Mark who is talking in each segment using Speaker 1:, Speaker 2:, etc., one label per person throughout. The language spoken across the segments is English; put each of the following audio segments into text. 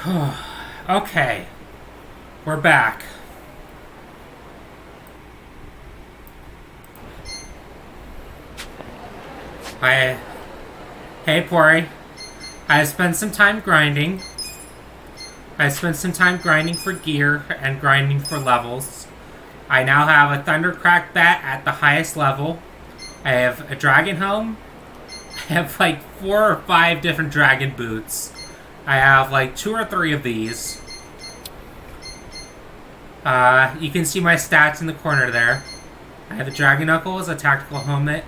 Speaker 1: Okay, we're back. I... Hey, Pori. I spent some time grinding. I spent some time grinding for gear and grinding for levels. I now have a Thundercrack bat at the highest level. I have a Dragon Helm. I have like 4 or 5 different Dragon Boots. I have like 2 or 3 of these. You can see my stats in the corner there. I have a Dragon Knuckles, a Tactical Helmet,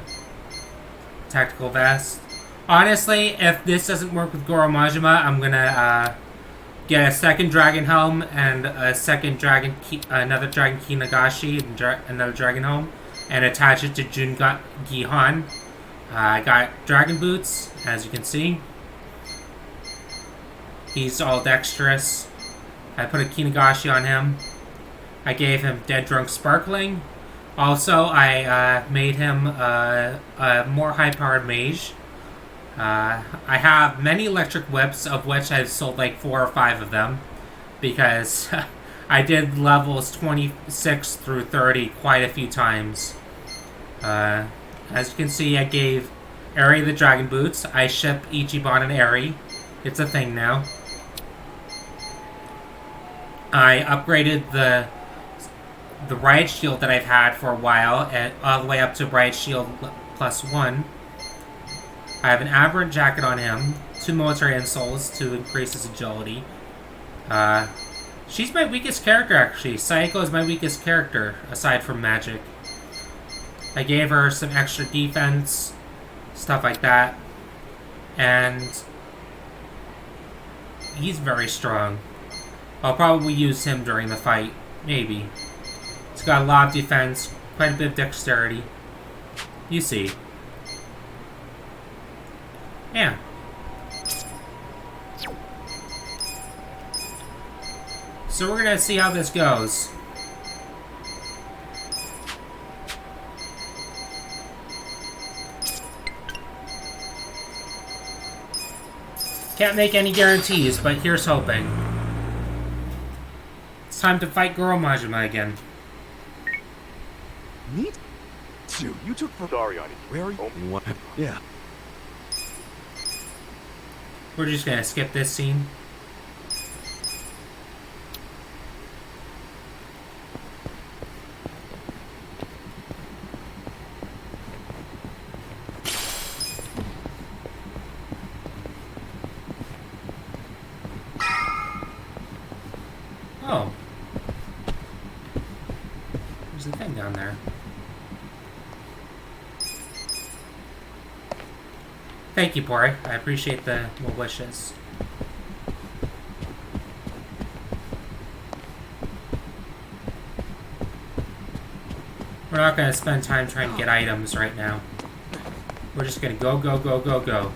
Speaker 1: Tactical Vest. Honestly, if this doesn't work with Goro Majima, I'm gonna get a second Dragon Helm and a second another Dragon Ki Nagashi and another Dragon Helm, and attach it to Joon-gi Han. I got Dragon Boots, as you can see. He's all dexterous. I put a Kinagashi on him. I gave him Dead Drunk Sparkling. Also, I made him a more high-powered mage. I have many electric whips, of which I've sold like 4 or 5 of them, because I did levels 26 through 30 quite a few times. As you can see, I gave Eri the Dragon Boots. I ship Ichiban and Eri. It's a thing now. I upgraded the Riot Shield that I've had for a while, and all the way up to Riot Shield +1. I have an Aberrant Jacket on him, 2 Military Insoles to increase his agility. She's my weakest character, actually. Sayako is my weakest character, aside from magic. I gave her some extra defense, stuff like that. And he's very strong. I'll probably use him during the fight. Maybe. He's got a lot of defense, quite a bit of dexterity. You see. Yeah. So we're gonna see how this goes. Can't make any guarantees, but here's hoping. It's time to fight Goro Majima again.
Speaker 2: Me too. You took for sorry, where are you? Yeah.
Speaker 1: We're just gonna skip this scene. Oh. There's a thing down there. Thank you, Pori. I appreciate the well wishes. We're not going to spend time trying to get items right now. We're just going to go, go, go, go, go.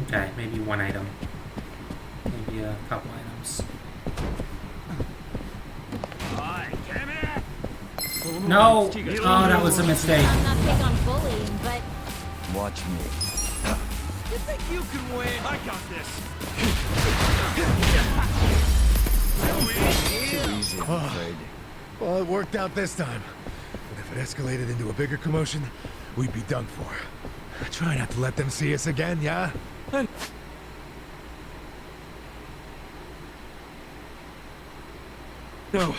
Speaker 1: Okay, maybe 1 item. Maybe a couple items. No! Oh, that was a mistake.
Speaker 3: I'm not big on bullying, but
Speaker 2: Watch me.
Speaker 4: You think you can win? I got this.
Speaker 2: Too easy, I'm afraid.
Speaker 5: Well, it worked out this time. But if it escalated into a bigger commotion, we'd be done for. Try not to let them see us again, yeah?
Speaker 2: No,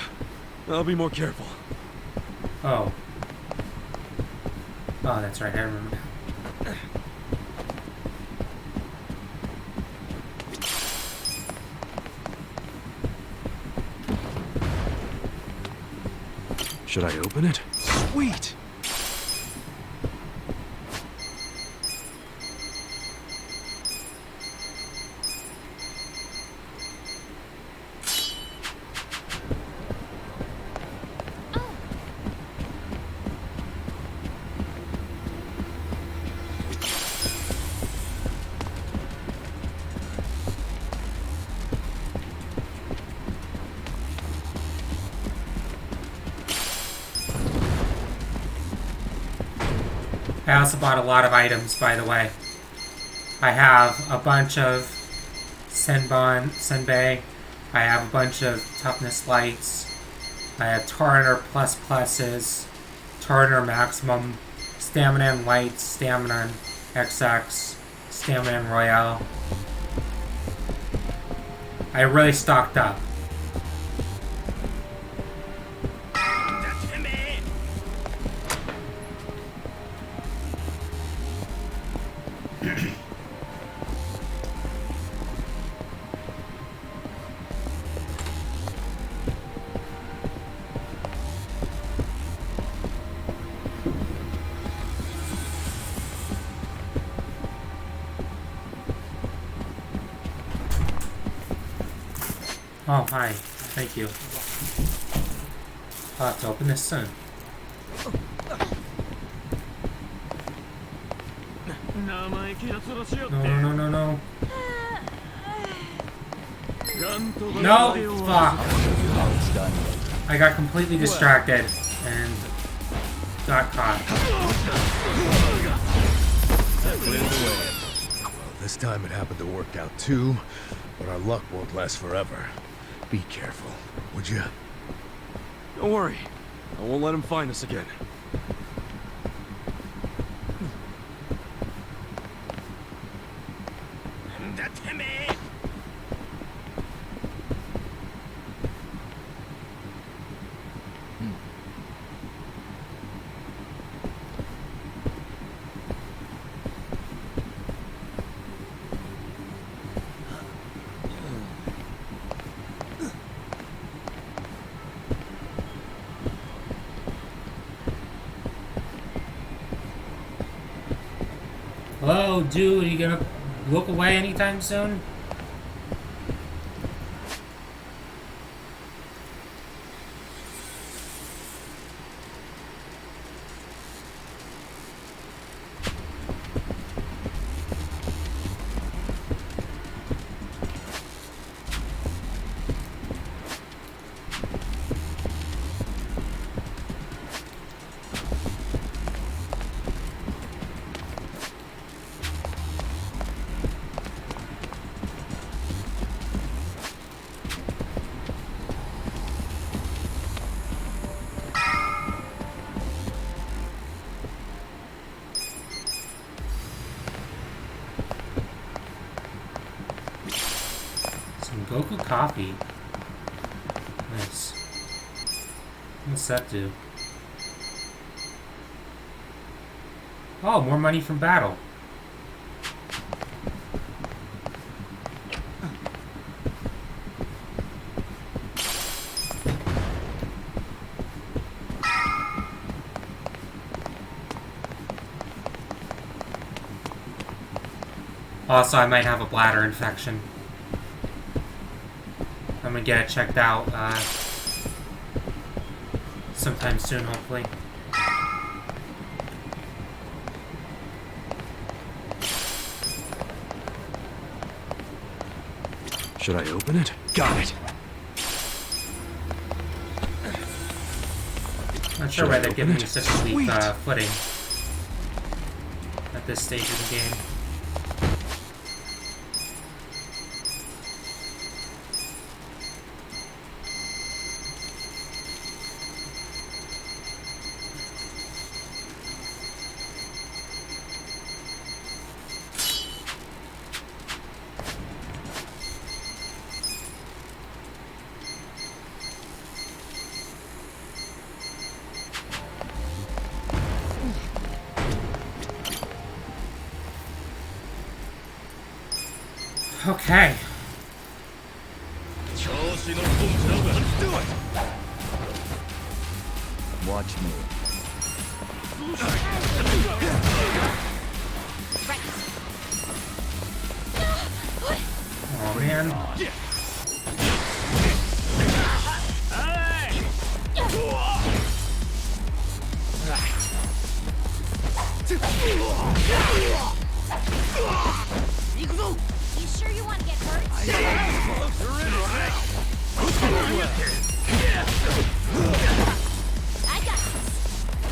Speaker 2: I'll be more careful.
Speaker 1: Oh. Oh, that's right. I remember now.
Speaker 2: Should I open it? Sweet!
Speaker 1: I also bought a lot of items, by the way. I have a bunch of Senbei. I have a bunch of toughness lights. I have Torrenter plus pluses, Torrenter maximum, stamina and light, stamina and XX, stamina and royale. I really stocked up. Oh, hi. Thank you. I'll have to open this soon. No. No! Fuck! I got completely distracted and got caught.
Speaker 5: Well, this time it happened to work out too, but our luck won't last forever. Be careful, would you?
Speaker 2: Don't worry. I won't let him find us again.
Speaker 1: Hello, dude, are you gonna look away anytime soon? Goku coffee. Nice. What's that do? Oh, more money from battle. Also, I might have a bladder infection. I'm gonna get it checked out sometime soon, hopefully.
Speaker 2: Should I open it? Got it.
Speaker 1: Not sure why they're giving me such a weak footing at this stage of the game. Okay.
Speaker 6: Watch me.
Speaker 1: Oh man.
Speaker 3: You sure you want to get hurt? I got this.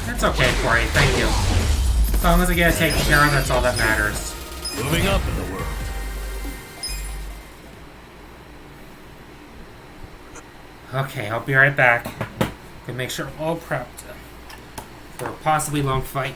Speaker 1: That's okay, Corey. Thank you. As long as I get it taken care of, that's all that matters.
Speaker 4: Moving up in the world.
Speaker 1: Okay, I'll be right back. Gonna make sure I'm all prepped for a possibly long fight.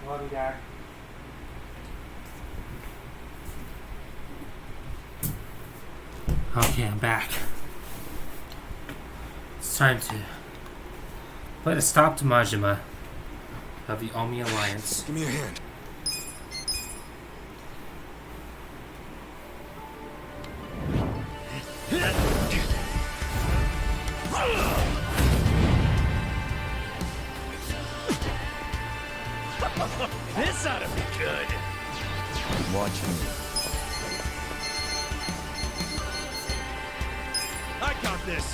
Speaker 1: Love you, Dad. Okay, I'm back. It's time to put a stop to Majima of the Omi Alliance.
Speaker 5: Give me a hand.
Speaker 4: This ought to be good. Watch me. I got this.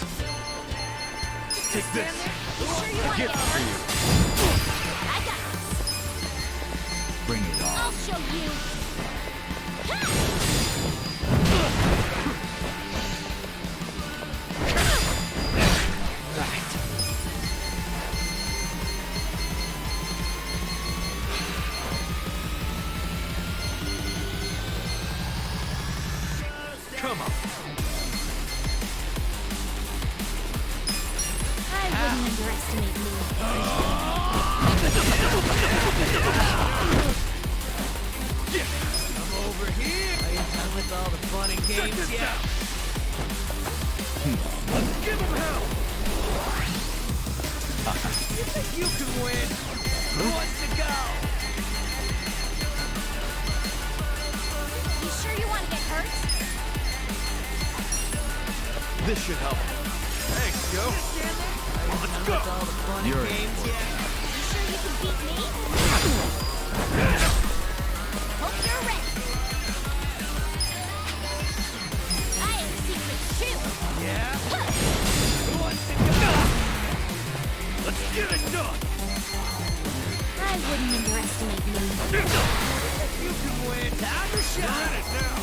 Speaker 4: Take this.
Speaker 3: You sure you want to
Speaker 4: Gift
Speaker 3: get
Speaker 4: for
Speaker 3: hurt?
Speaker 4: you.
Speaker 3: I got this.
Speaker 4: Bring it on.
Speaker 3: I'll show you.
Speaker 4: Come on.
Speaker 3: I wouldn't underestimate me.
Speaker 4: I'm over here. Are you done with all the fun and games yet? Let's give him hell. You think you can win? Who wants to go?
Speaker 3: You sure you want to get hurt?
Speaker 4: This should help. Thanks, Joe. Let's go. All the fun and games yet?
Speaker 3: You sure you can beat me? Hope you're ready. I have secrets too.
Speaker 4: Yeah? Who wants to go? Let's get it done.
Speaker 3: I wouldn't underestimate me.
Speaker 4: You can win. Time to shine. You're in it now.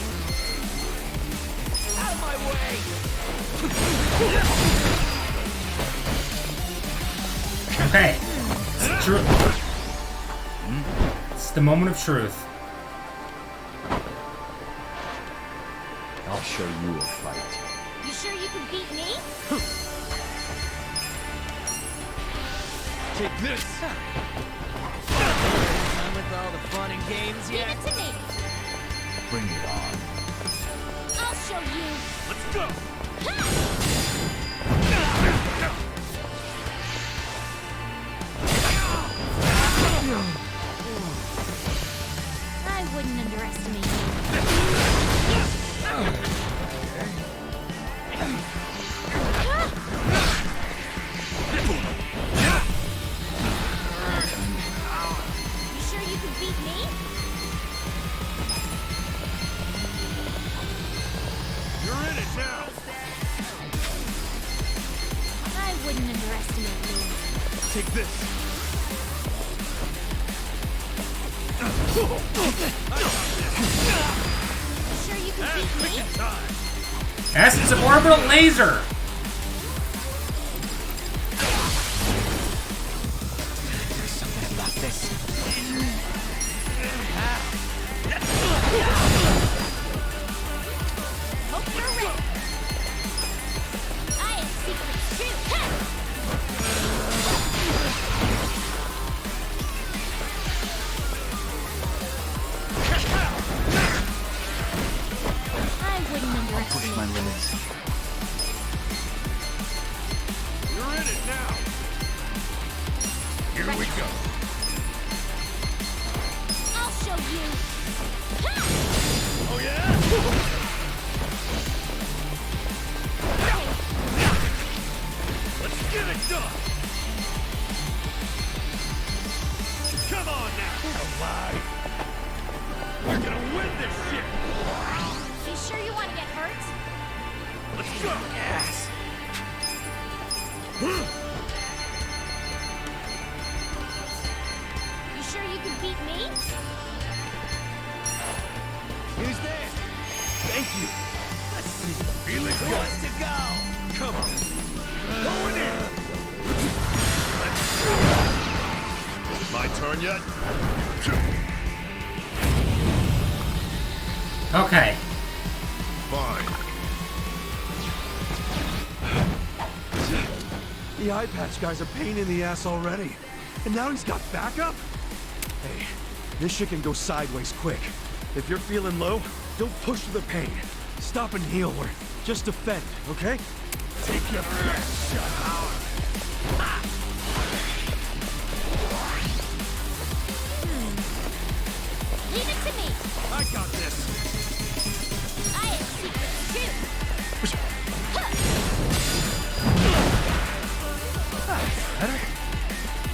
Speaker 4: Out of my way.
Speaker 1: Okay. It's true. It's the moment of truth.
Speaker 4: I'll show you a fight.
Speaker 3: You sure you can beat me?
Speaker 4: Take this. Done with all the fun and games
Speaker 3: Give
Speaker 4: yet?
Speaker 3: it to me.
Speaker 4: Bring it on.
Speaker 3: I'll show you.
Speaker 4: Let's go.
Speaker 3: I wouldn't underestimate you. You sure you can beat me?
Speaker 4: You're in it now.
Speaker 3: I wouldn't underestimate you.
Speaker 4: Take this.
Speaker 3: You sure you can beat me?
Speaker 4: Time.
Speaker 1: Essence of orbital laser.
Speaker 4: There's something about this.
Speaker 3: Hope you're ready. I have secrets too. I wouldn't underestimate
Speaker 4: I'll push my
Speaker 3: underestimate me.
Speaker 4: limits.
Speaker 2: You're in it now. Here we go.
Speaker 3: I'll show you. Ha!
Speaker 2: Oh yeah? Let's get it done. Come on now. Alive. We're gonna win this shit.
Speaker 3: You sure you want to get hurt?
Speaker 2: Let's go. Yes.
Speaker 3: You sure you can beat me?
Speaker 4: Who's there?
Speaker 2: Thank you. Let's see. Feeling
Speaker 4: Who
Speaker 2: good.
Speaker 4: wants to go?
Speaker 2: Come on. Going in. Is it my turn yet?
Speaker 1: Okay.
Speaker 2: Fine.
Speaker 5: The eye patch guy's a pain in the ass already. And now he's got backup? Hey, this shit can go sideways quick. If you're feeling low, don't push through the pain. Stop and heal or just defend, okay?
Speaker 2: Take your best shot.
Speaker 3: Leave it to me.
Speaker 2: I got this.
Speaker 3: I have secrets too.
Speaker 5: Better?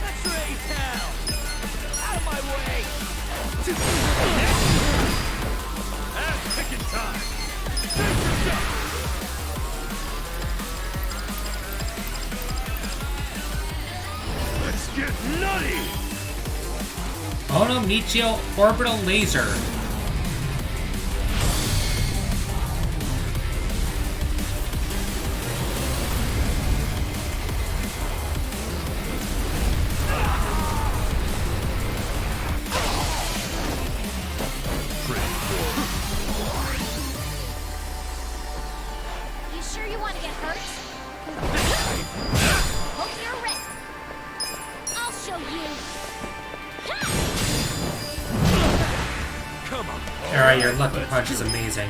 Speaker 4: Let's raise hell! Out of my way!
Speaker 2: Ass kicking time. Finish yourself. Let's get nutty.
Speaker 1: Ono Michio Orbital Laser.
Speaker 3: You sure you want to get hurt? Hope you're ready. I'll show you. Ha!
Speaker 2: Come on.
Speaker 1: Alright, your lucky punch is amazing.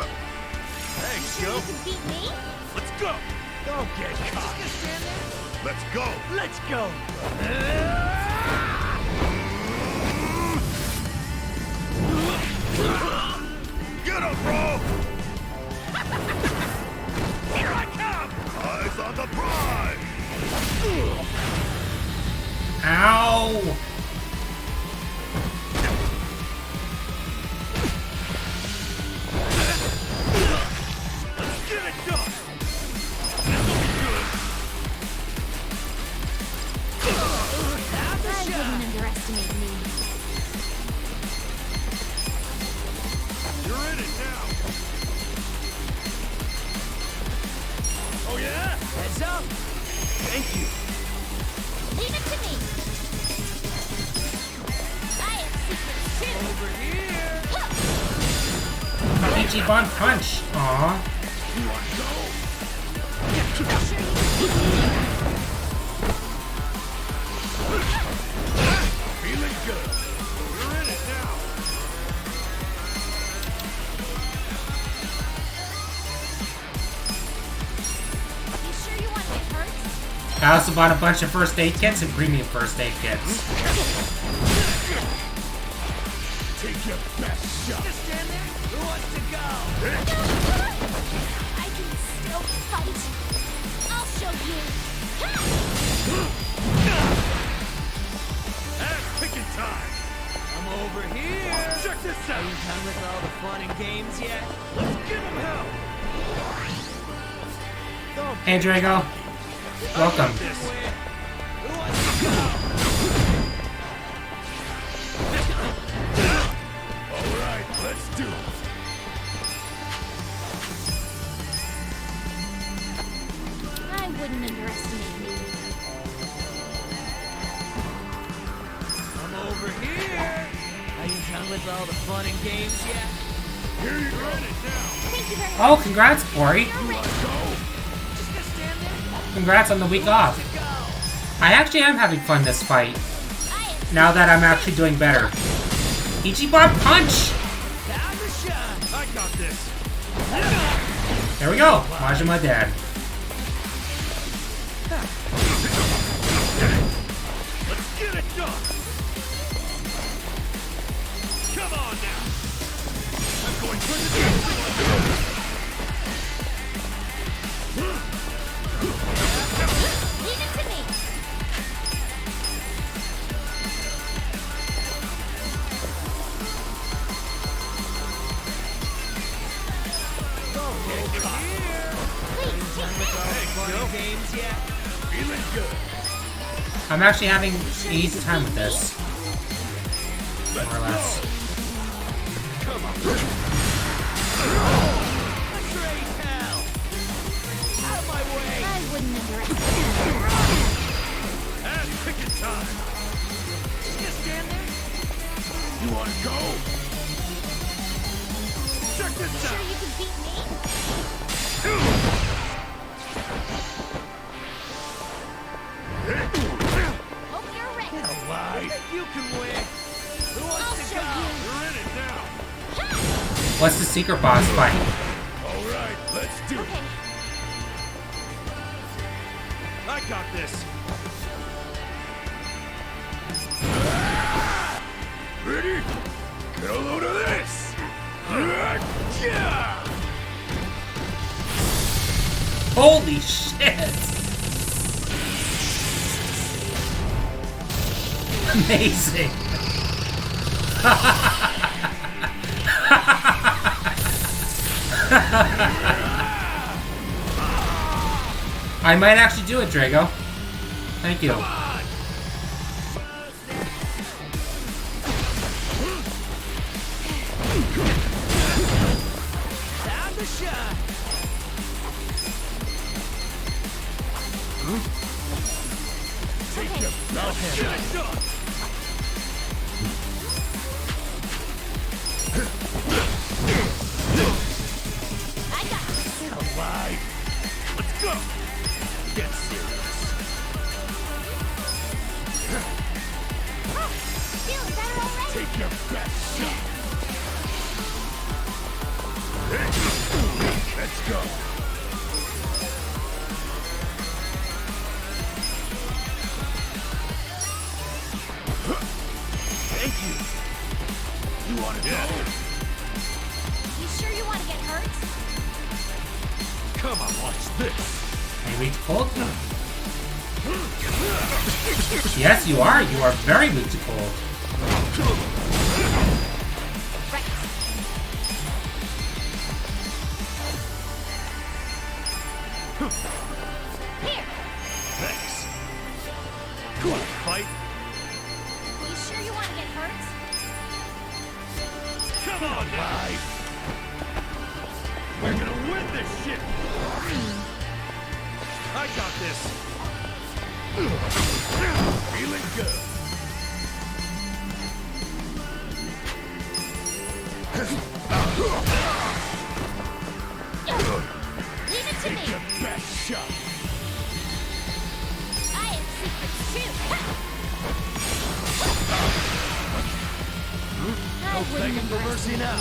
Speaker 2: Thanks,
Speaker 3: Sure
Speaker 2: yo.
Speaker 3: you can beat me?
Speaker 2: Let's go.
Speaker 5: Don't get caught.
Speaker 2: Let's go.
Speaker 5: Let's go.
Speaker 2: Get him, bro. Here I come. Eyes on the prize.
Speaker 1: Ow!
Speaker 2: Let's get it done. This'll be good.
Speaker 3: I wouldn't underestimate me.
Speaker 2: You're in it now. Oh yeah?
Speaker 4: Heads up!
Speaker 2: Thank you.
Speaker 3: Leave it to me. I have secrets too.
Speaker 4: Over here!
Speaker 1: Ichiban punch. Aw.
Speaker 2: You want to go?
Speaker 3: Sure you can beat me.
Speaker 2: Feeling good. You're in it now.
Speaker 3: You sure you want to get hurt?
Speaker 1: I also bought a bunch of first aid kits and premium first aid kits.
Speaker 2: Take your best shot.
Speaker 4: Just stand there? Who wants to go?
Speaker 3: I can still fight. I'll show you. Ha!
Speaker 2: Ass kicking time.
Speaker 4: I'm over here!
Speaker 2: Check this
Speaker 4: Are
Speaker 2: out.
Speaker 4: you done with all the fun and games yet?
Speaker 2: Let's give him hell.
Speaker 1: Hey Drago. Welcome.
Speaker 2: This.
Speaker 4: Who wants to go?
Speaker 2: All right, let's do it.
Speaker 3: I wouldn't underestimate me.
Speaker 4: I'm over here! Are you done with all the fun and games yet?
Speaker 2: Here you go. In it now.
Speaker 3: Thank you very much.
Speaker 1: Oh, congrats, Corey.
Speaker 3: You're ready.
Speaker 4: Just gonna stand there?
Speaker 1: Congrats on the week off.
Speaker 4: To go!
Speaker 1: I actually am having fun this fight.
Speaker 3: I
Speaker 1: now that I'm actually doing better. Ichiban punch!
Speaker 4: Time to shine.
Speaker 2: I got this.
Speaker 1: There we go. Majima dead.
Speaker 2: Let's get it done. Come on now. I'm going for the
Speaker 3: Leave it to me.
Speaker 4: Games yet?
Speaker 2: feeling good.
Speaker 1: I'm actually having an easy time with this. More or less.
Speaker 4: Trade hell. Out of my way.
Speaker 3: I wouldn't underestimate.
Speaker 2: And picking time.
Speaker 4: Just stand there.
Speaker 2: You want to go? Check this
Speaker 3: Sure
Speaker 2: out.
Speaker 3: you can beat me? Hope you're ready.
Speaker 4: You think you can win? Who
Speaker 3: I'll
Speaker 4: wants to
Speaker 3: show
Speaker 4: go?
Speaker 3: you.
Speaker 2: We're in it now.
Speaker 1: What's the secret boss fight?
Speaker 2: All right, let's do it.
Speaker 3: Okay.
Speaker 2: I got this. Ready? Get a load of this. Yeah.
Speaker 1: Holy shit! Amazing! I might actually do it, Drago. Thank you.
Speaker 4: Time to shine.
Speaker 2: Take your best shot. Done.
Speaker 3: I got this.
Speaker 2: Alive. Let's go. Get serious.
Speaker 3: Feeling better already?
Speaker 2: Take your best shot. Let's go. Thank you. You want to go?
Speaker 3: You sure you want to get hurt?
Speaker 2: Come on, watch this.
Speaker 1: Are you weak to cold? Yes, you are. You are very weak to cold.
Speaker 3: Right. Here.
Speaker 2: Thanks. You want to fight?
Speaker 3: You sure you want to get hurt?
Speaker 2: Come on, live. We're gonna win this shit. I got this. Feeling good.
Speaker 3: Leave it to
Speaker 2: Take
Speaker 3: me.
Speaker 2: your best shot.
Speaker 3: I have secrets too. I wouldn't
Speaker 4: Begging for mercy now.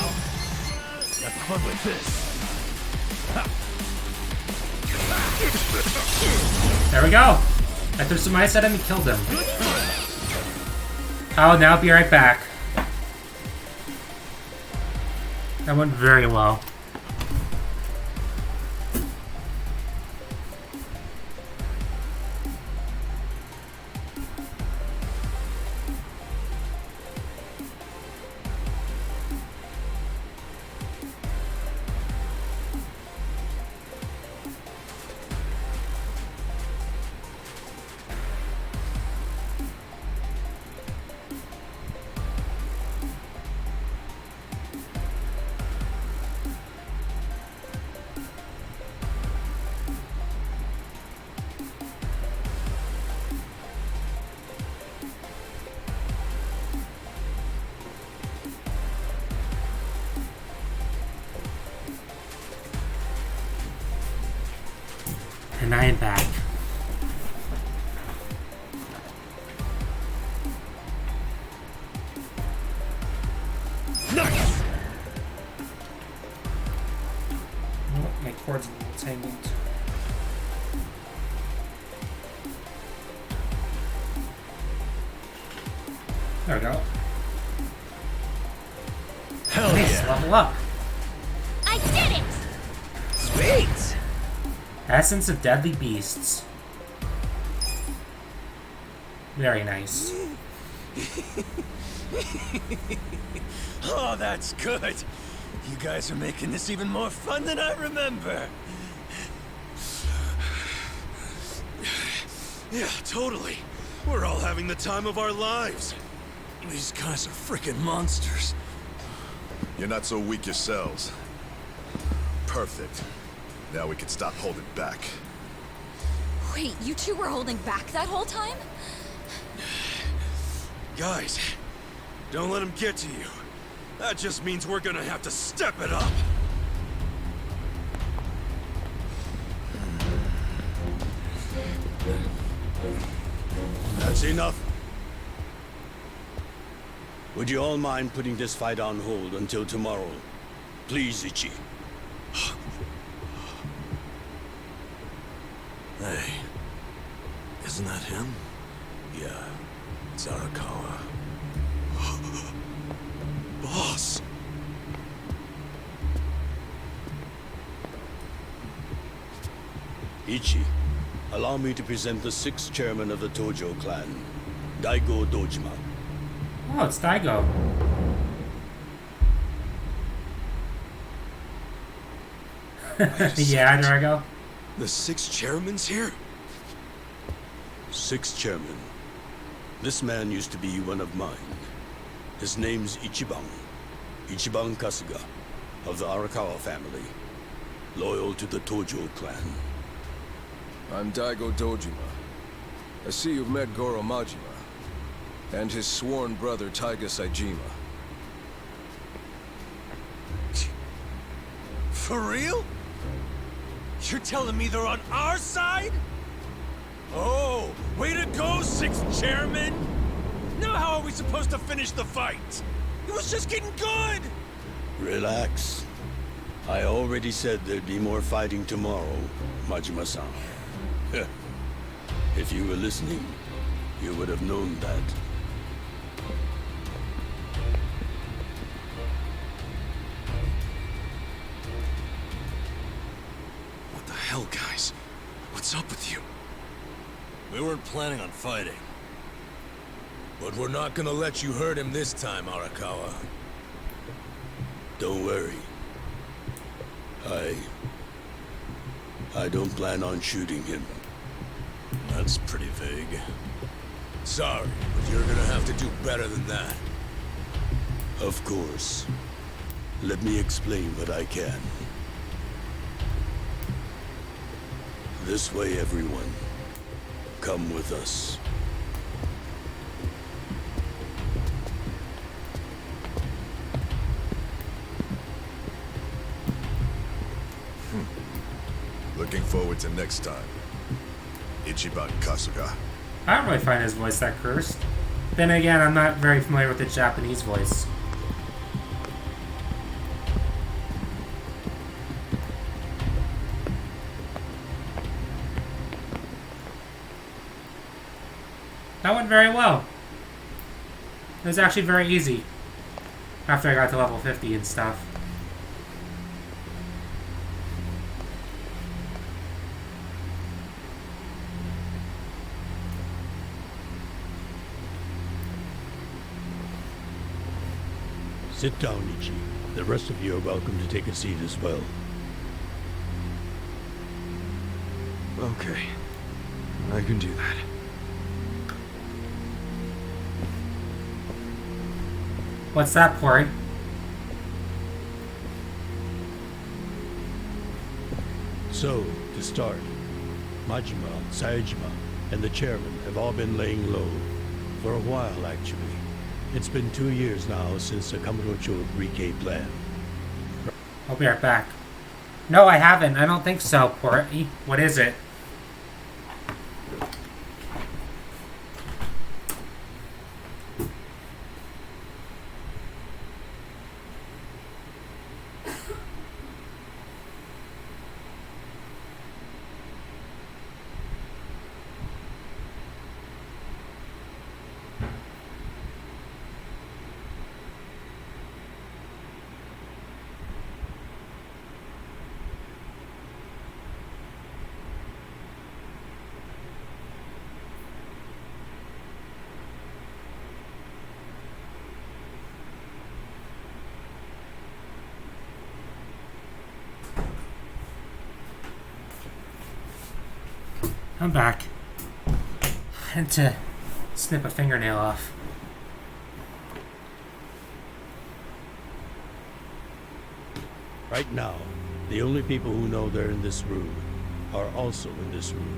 Speaker 2: Have fun with this.
Speaker 1: There we go. I threw some ice at him and killed him. I'll now be right back. That went very well. And I am back. entertainment. There we go.
Speaker 4: Hell
Speaker 1: Nice,
Speaker 4: yeah.
Speaker 1: level up.
Speaker 3: I did it!
Speaker 4: Sweet.
Speaker 1: Essence of Deadly Beasts. Very nice.
Speaker 4: Oh, that's good. You guys are making this even more fun than I remember.
Speaker 5: Yeah, totally. We're all having the time of our lives. These guys are freaking monsters.
Speaker 6: You're not so weak yourselves. Perfect. Now we can stop holding back.
Speaker 7: Wait, you two were holding back that whole time?
Speaker 5: Guys, don't let him get to you. That just means we're gonna have to step it up.
Speaker 8: That's enough. Would you all mind putting this fight on hold until tomorrow? Please, Ichi.
Speaker 5: Hey, isn't that him?
Speaker 8: Yeah.
Speaker 5: It's Arakawa. Boss!
Speaker 8: Ichi, allow me to present the 6th chairman of the Tojo clan, Daigo Dojima.
Speaker 1: Oh, it's Daigo. Yeah, there I go.
Speaker 5: The 6 chairman's here?
Speaker 8: 6th chairman. This man used to be one of mine. His name's Ichiban. Ichiban Kasuga, of the Arakawa family. Loyal to the Tojo clan.
Speaker 9: I'm Daigo Dojima. I see you've met Goro Majima and his sworn brother Taiga Saejima.
Speaker 4: For real? You're telling me they're on our side? Oh, way to go, 6th chairman! Now how are we supposed to finish the fight? It was just getting good!
Speaker 8: Relax. I already said there'd be more fighting tomorrow, Majima-san. If you were listening, you would have known that.
Speaker 5: What the hell, guys? What's up with you?
Speaker 4: We weren't planning on fighting. But we're not gonna let you hurt him this time, Arakawa.
Speaker 8: Don't worry. I don't plan on shooting him.
Speaker 4: That's pretty vague. Sorry, but you're gonna have to do better than that.
Speaker 8: Of course. Let me explain what I can. This way, everyone. Come with us.
Speaker 6: Looking forward to next time. Ichiban Kasuga.
Speaker 1: I don't really find his voice that cursed. Then again, I'm not very familiar with the Japanese voice. That went very well. It was actually very easy. After I got to level 50 and stuff.
Speaker 8: Sit down, Ichi. The rest of you are welcome to take a seat as well.
Speaker 5: Okay. I can do that.
Speaker 1: What's that, Pori?
Speaker 8: So, to start, Majima, Saejima, and the chairman have all been laying low. For a while, actually. It's been 2 years now since the Kamurocho Rike plan.
Speaker 1: I'll be right back. No, I haven't. I don't think so, Pori. What is it? I'm back. I had to snip a fingernail off.
Speaker 8: Right now, the only people who know they're in this room are also in this room.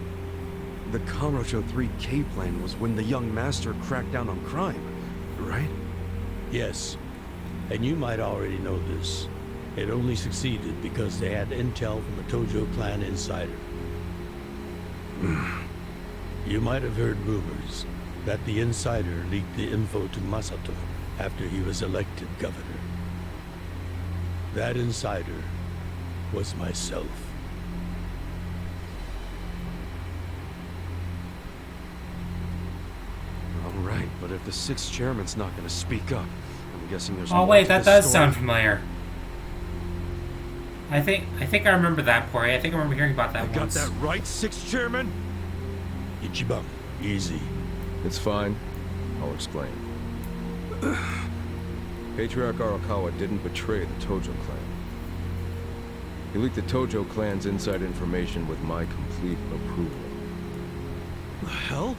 Speaker 5: The Kamurocho 3K plan was when the young master cracked down on crime, right?
Speaker 8: Yes, and you might already know this. It only succeeded because they had intel from a Tojo clan insider. You might have heard rumors that the insider leaked the info to Masato after he was elected governor. That insider was myself.
Speaker 5: All right, but if the sixth chairman's not going to speak up, I'm guessing there's.
Speaker 1: Oh wait, that does sound familiar. I think I remember that, Pori. I think I remember hearing about that once.
Speaker 5: Got that right, sixth chairman?
Speaker 8: Ichiban, easy.
Speaker 9: It's fine. I'll explain. Patriarch Arakawa didn't betray the Tojo clan. He leaked the Tojo clan's inside information with my complete approval.
Speaker 5: The hell?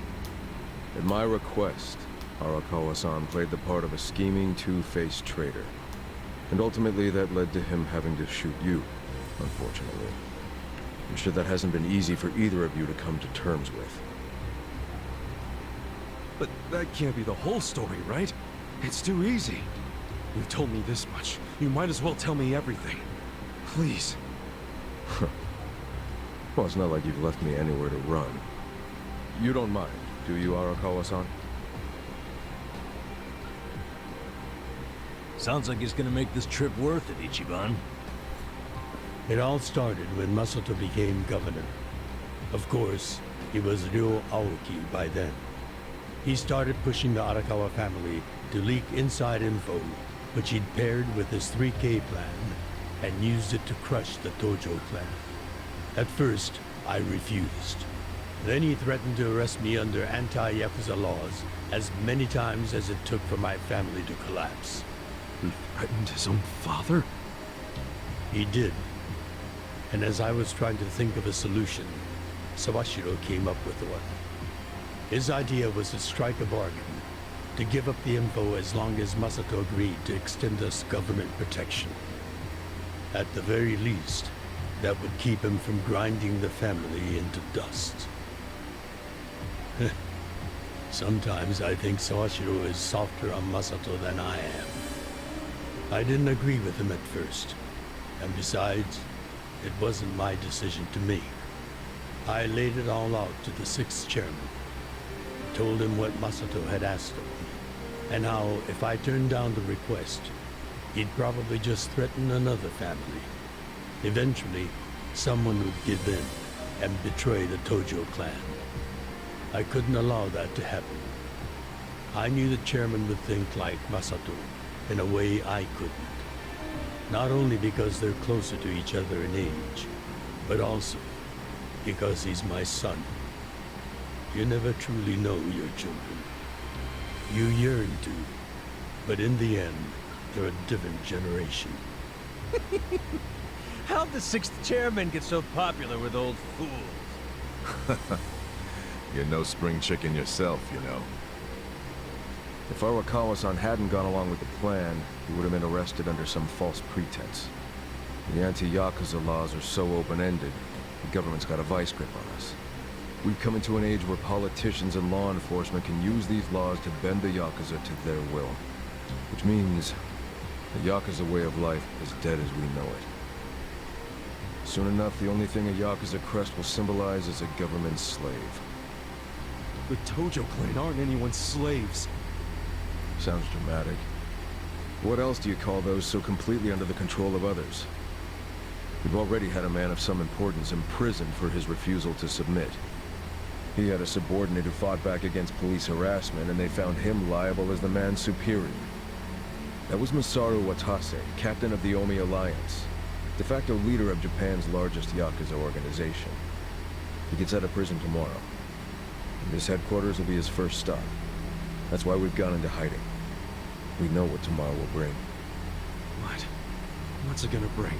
Speaker 9: At my request, Arakawa-san played the part of a scheming, two-faced traitor. And ultimately that led to him having to shoot you, unfortunately. I'm sure that hasn't been easy for either of you to come to terms with.
Speaker 5: But that can't be the whole story, right? It's too easy. You've told me this much. You might as well tell me everything. Please.
Speaker 9: Well, it's not like you've left me anywhere to run. You don't mind, do you, Arakawa-san?
Speaker 2: Sounds like it's gonna make this trip worth it, Ichiban.
Speaker 8: It all started when Masato became governor. Of course, he was Ryo Aoki by then. He started pushing the Arakawa family to leak inside info, which he'd paired with his 3K plan, and used it to crush the Tojo clan. At first, I refused. Then he threatened to arrest me under anti-Yakuza laws as many times as it took for my family to collapse.
Speaker 5: He threatened his own father?
Speaker 8: He did. And as I was trying to think of a solution, Sawashiro came up with one. His idea was to strike a bargain, to give up the info as long as Masato agreed to extend us government protection. At the very least, that would keep him from grinding the family into dust. Sometimes I think Sawashiro is softer on Masato than I am. I didn't agree with him at first, and besides, it wasn't my decision to make. I laid it all out to the sixth chairman, told him what Masato had asked of me, and how if I turned down the request, he'd probably just threaten another family. Eventually, someone would give in and betray the Tojo clan. I couldn't allow that to happen. I knew the chairman would think like Masato in a way I couldn't. Not only because they're closer to each other in age, but also because he's my son. You never truly know your children. You yearn to, but in the end, they're a different generation.
Speaker 2: How'd the sixth chairman get so popular with old fools?
Speaker 6: You're no spring chicken yourself, you know.
Speaker 9: If Arakawa-san hadn't gone along with the plan, he would have been arrested under some false pretense. The anti-Yakuza laws are so open-ended, the government's got a vice grip on us. We've come into an age where politicians and law enforcement can use these laws to bend the Yakuza to their will. Which means the Yakuza way of life is dead as we know it. Soon enough, the only thing a Yakuza crest will symbolize is a government slave.
Speaker 5: The Tojo clan aren't anyone's slaves.
Speaker 9: Sounds dramatic. What else do you call those so completely under the control of others? We've already had a man of some importance imprisoned for his refusal to submit. He had a subordinate who fought back against police harassment, and they found him liable as the man's superior. That was Masaru Watase, captain of the Omi Alliance, de facto leader of Japan's largest Yakuza organization. He gets out of prison tomorrow. And this headquarters will be his first stop. That's why we've gone into hiding. We know what tomorrow will bring.
Speaker 5: What? What's it gonna bring?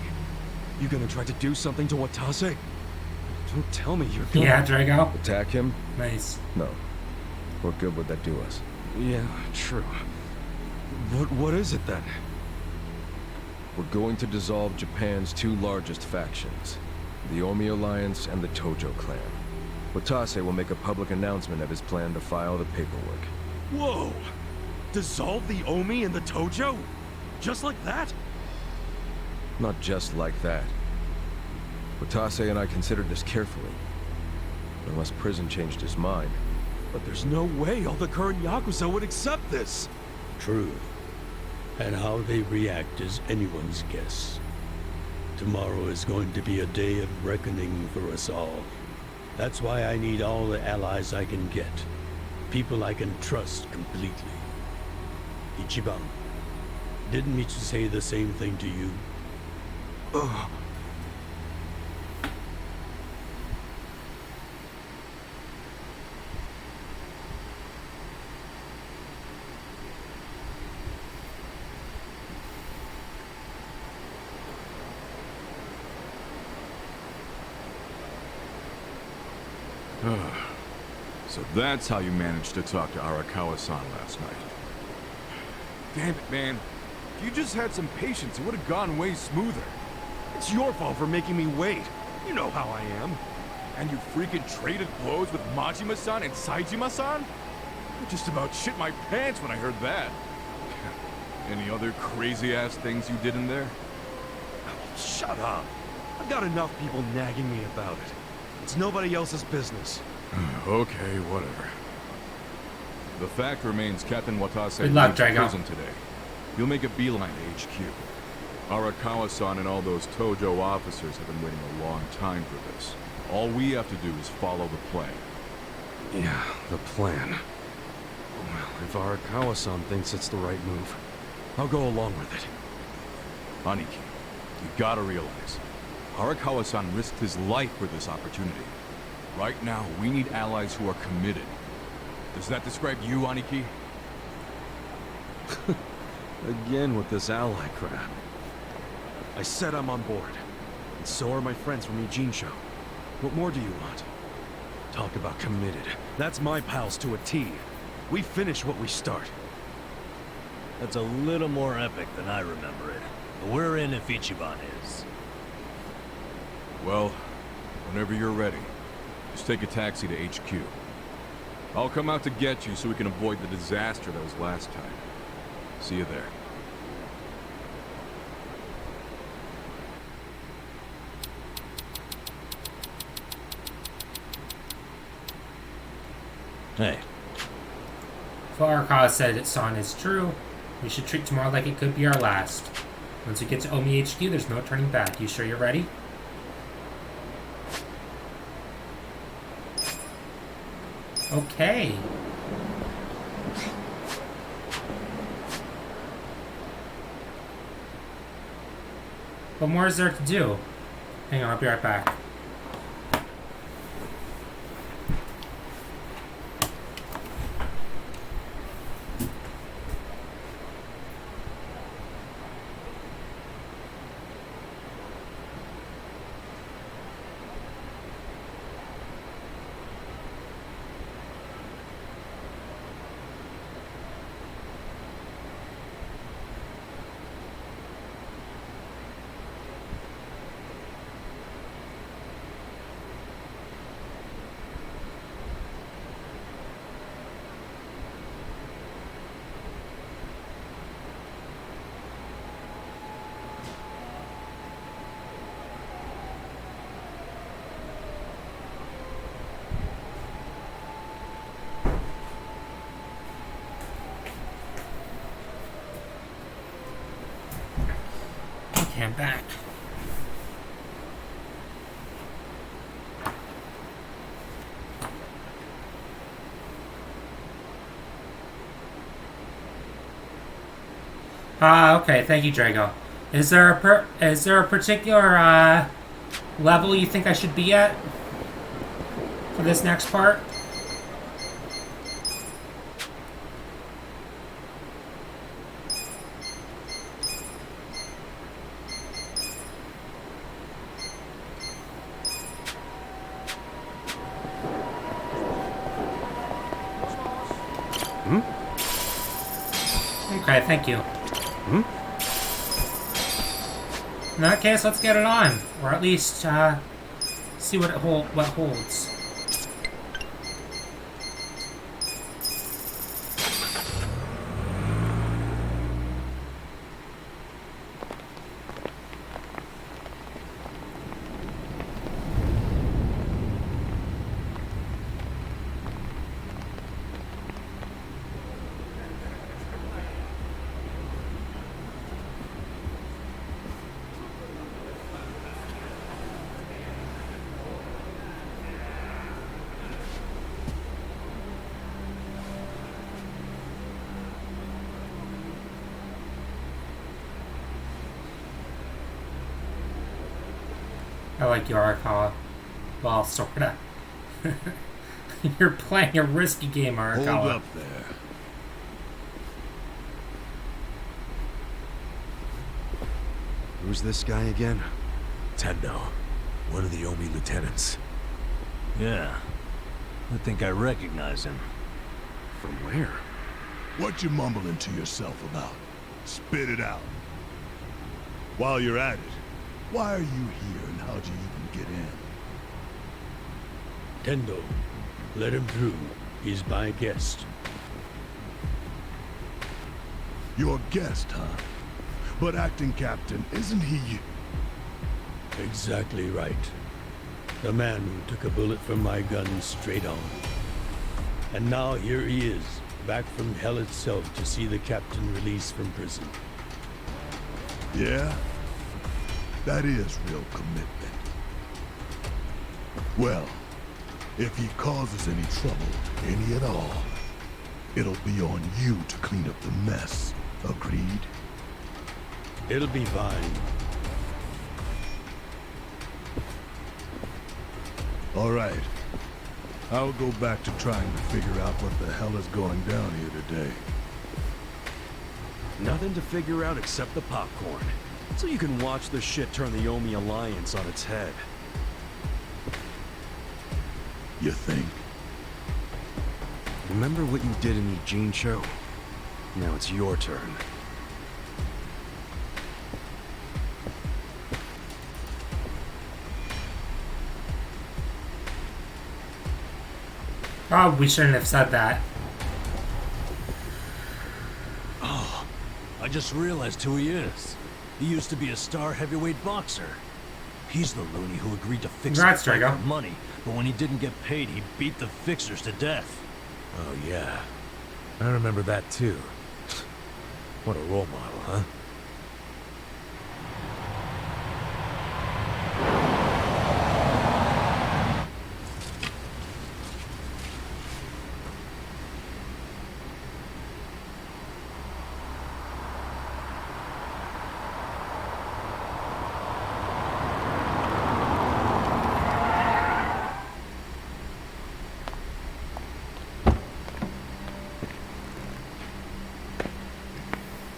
Speaker 5: You gonna try to do something to Watase? Don't tell me you're gonna...
Speaker 1: Yeah, Drago.
Speaker 9: Attack him?
Speaker 1: Nice.
Speaker 9: No. What good would that do us?
Speaker 5: Yeah, true. What is it then?
Speaker 9: We're going to dissolve Japan's two largest factions, the Omi Alliance and the Tojo clan. Watase will make a public announcement of his plan to file the paperwork.
Speaker 5: Whoa! Dissolve the Omi and the Tojo? Just like that?
Speaker 9: Not just like that. Watase and I considered this carefully. Unless prison changed his mind.
Speaker 5: But there's no way all the current Yakuza would accept this!
Speaker 8: True. And how they react is anyone's guess. Tomorrow is going to be a day of reckoning for us all. That's why I need all the allies I can get. People I can trust completely. Ichiban, didn't Michi say the same thing to you?
Speaker 5: Ugh.
Speaker 2: So that's how you managed to talk to Arakawa-san last night. Damn it, man. If you just had some patience, it would have gone way smoother.
Speaker 5: It's your fault for making me wait. You know how I am.
Speaker 2: And you freaking traded blows with Majima-san and Saejima-san? I just about shit my pants when I heard that. Any other crazy-ass things you did in there?
Speaker 5: Shut up. I've got enough people nagging me about it. It's nobody else's business.
Speaker 2: Okay, whatever. The fact remains Captain Watase
Speaker 1: Good luck,
Speaker 2: leaves
Speaker 1: Drago.
Speaker 2: prison today. He'll make a beeline to HQ. Arakawa-san and all those Tojo officers have been waiting a long time for this. All we have to do is follow the plan.
Speaker 5: Yeah, the plan. Well, if Arakawa-san thinks it's the right move, I'll go along with it.
Speaker 2: Aniki, you gotta realize, Arakawa-san risked his life for this opportunity. Right now, we need allies who are committed. Does that describe you, Aniki?
Speaker 5: Again with this ally crap. I said I'm on board. And so are my friends from Ijincho. What more do you want? Talk about committed. That's my pals to a T. We finish what we start.
Speaker 10: That's a little more epic than I remember it. But we're in if Ichiban is.
Speaker 2: Well, whenever you're ready, just take a taxi to HQ. I'll come out to get you so we can avoid the disaster that was last time. See you there.
Speaker 10: Hey,
Speaker 1: If Arakawa said that San is true, we should treat tomorrow like it could be our last. Once we get to Omi HQ, there's no turning back. You sure you're ready? Okay. What more is there to do? Hang on, I'll be right back. Okay, I'm back. Okay, thank you, Drago. Is there a particular level you think I should be at for this next part? Okay, thank you. In that case, let's get it on, or at least see what what holds. I like your Arakawa. Well, sorta. You're playing a risky game, Arakawa.
Speaker 5: Hold up there.
Speaker 11: Who's this guy again? Tendo. One of the Omi lieutenants.
Speaker 10: Yeah. I think I recognize him.
Speaker 11: From where?
Speaker 5: What you mumbling to yourself about? Spit it out. While you're at it, why are you here and how'd you even get in?
Speaker 8: Tendo, let him through. He's my guest.
Speaker 5: Your guest, huh? But acting captain, isn't he?
Speaker 8: Exactly right. The man who took a bullet from my gun straight on. And now here he is, back from hell itself to see the captain released from prison.
Speaker 5: Yeah? That is real commitment. Well, if he causes any trouble, any at all, it'll be on you to clean up the mess. Agreed?
Speaker 8: It'll be fine.
Speaker 5: All right. I'll go back to trying to figure out what the hell is going down here today.
Speaker 11: Nothing to figure out except the popcorn. So you can watch the shit turn the Omi Alliance on its head.
Speaker 5: You think?
Speaker 11: Remember what you did in Ijincho? Now it's your turn.
Speaker 1: Oh, we shouldn't have said that.
Speaker 10: Oh, I just realized who he is. He used to be a star heavyweight boxer. He's the loony who agreed to fix
Speaker 1: Congrats,
Speaker 10: the fight
Speaker 1: Drago.
Speaker 10: for money, but when he didn't get paid, he beat the fixers to death.
Speaker 11: Oh yeah. I remember that too. What a role model, huh?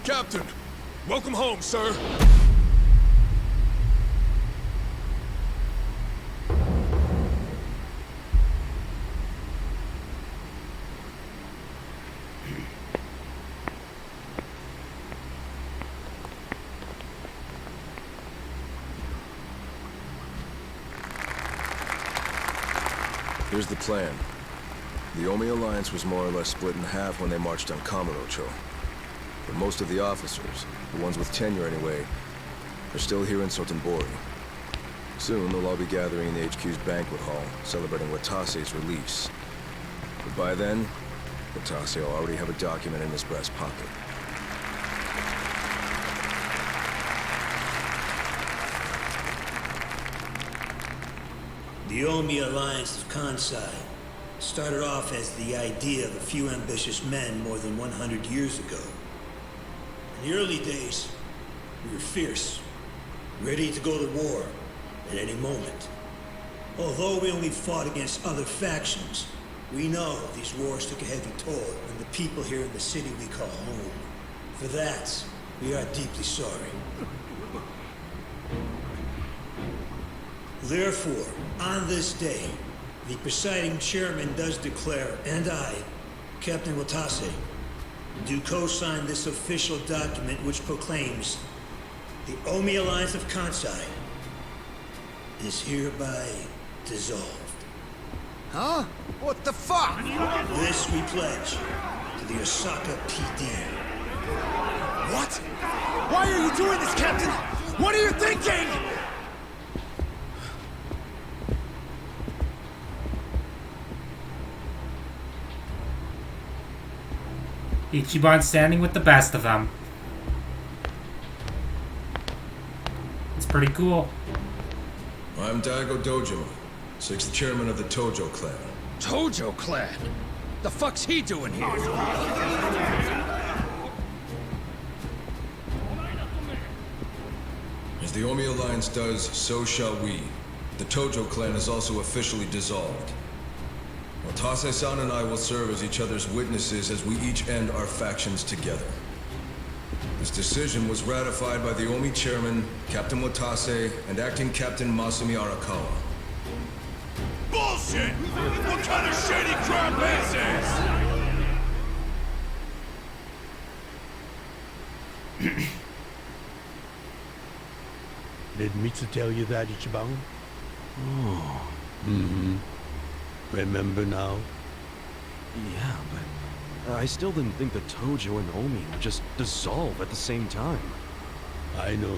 Speaker 4: Captain! Welcome home, sir!
Speaker 9: Here's the plan. The Omi Alliance was more or less split in half when they marched on Kamurocho. But most of the officers, the ones with tenure anyway, are still here in Sotenbori. Soon they'll all be gathering in the HQ's banquet hall, celebrating Watase's release. But by then, Watase will already have a document in his breast pocket.
Speaker 12: The Omi Alliance of Kansai started off as the idea of a few ambitious men more than 100 years ago. In the early days, we were fierce, ready to go to war at any moment. Although we only fought against other factions, we know these wars took a heavy toll on the people here in the city we call home. For that, we are deeply sorry. Therefore, on this day, the presiding chairman does declare, and I, Captain Watase, do co-sign this official document which proclaims the Omi Alliance of Kansai is hereby dissolved.
Speaker 11: Huh? What the fuck?
Speaker 12: This we pledge to the Osaka PD.
Speaker 11: What? Why are you doing this, Captain? What are you thinking?
Speaker 1: Ichiban standing with the best of them. It's pretty cool.
Speaker 6: I'm Daigo Dojo, 6th chairman of the Tojo clan.
Speaker 11: Tojo clan? The fuck's he doing here?
Speaker 6: As the Omi Alliance does, so shall we. The Tojo clan is also officially dissolved. Watase-san and I will serve as each other's witnesses as we each end our factions together. This decision was ratified by the Omi chairman, Captain Watase, and acting Captain Masumi Arakawa.
Speaker 4: Bullshit! What kind of shady crap is this?
Speaker 8: Did Mitsu tell you that, Ichiban? Oh. Mm-hmm. Remember now?
Speaker 11: Yeah, but I still didn't think the Tojo and Omi would just dissolve at the same time.
Speaker 8: I know.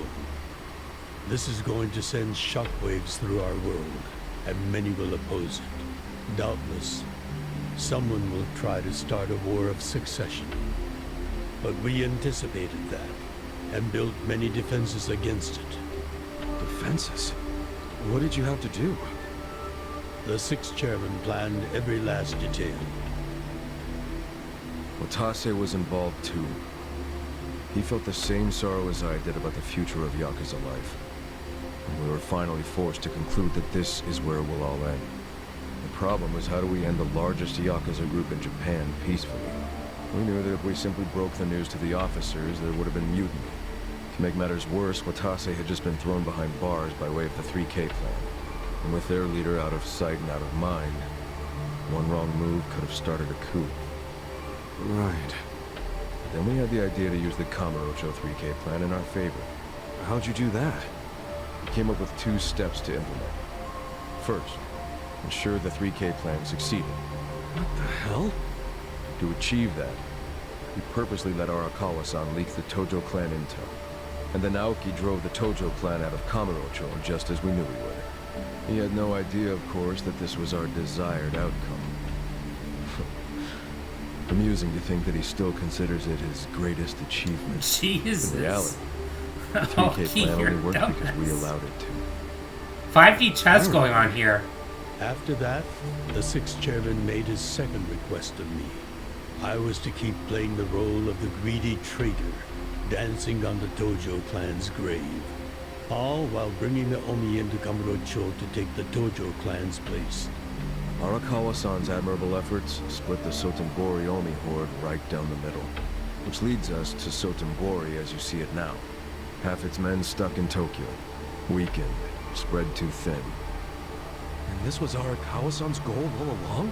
Speaker 8: This is going to send shockwaves through our world, and many will oppose it. Doubtless, someone will try to start a war of succession. But we anticipated that, and built many defenses against it.
Speaker 11: Defenses? What did you have to do?
Speaker 8: The 6th chairman planned every last detail.
Speaker 9: Watase was involved too. He felt the same sorrow as I did about the future of Yakuza life. And we were finally forced to conclude that this is where it will all end. The problem was, how do we end the largest Yakuza group in Japan peacefully? We knew that if we simply broke the news to the officers, there would have been mutiny. To make matters worse, Watase had just been thrown behind bars by way of the 3K plan. And with their leader out of sight and out of mind, one wrong move could have started a coup.
Speaker 11: Right.
Speaker 9: Then we had the idea to use the Kamurocho 3K plan in our favor.
Speaker 11: How'd you do that?
Speaker 9: We came up with 2 steps to implement. First, ensure the 3K plan succeeded.
Speaker 11: What the hell?
Speaker 9: To achieve that, we purposely let Arakawa-san leak the Tojo clan intel. And then Aoki drove the Tojo clan out of Kamurocho just as we knew he would. He had no idea, of course, that this was our desired outcome. Amusing to think that he still considers it his greatest achievement.
Speaker 1: Jesus.
Speaker 9: In reality, the 3K plan only worked because we allowed it to.
Speaker 1: 5D chess going on here.
Speaker 8: After that, the 6th chairman made his second request of me. I was to keep playing the role of the greedy traitor, dancing on the Tojo clan's grave. All while bringing the Omi into Kamurocho to take the Tojo clan's place.
Speaker 9: Arakawa-san's admirable efforts split the Sotenbori Omi horde right down the middle. Which leads us to Sotenbori as you see it now. Half its men stuck in Tokyo. Weakened, spread too thin.
Speaker 11: And this was Arakawa-san's goal all along?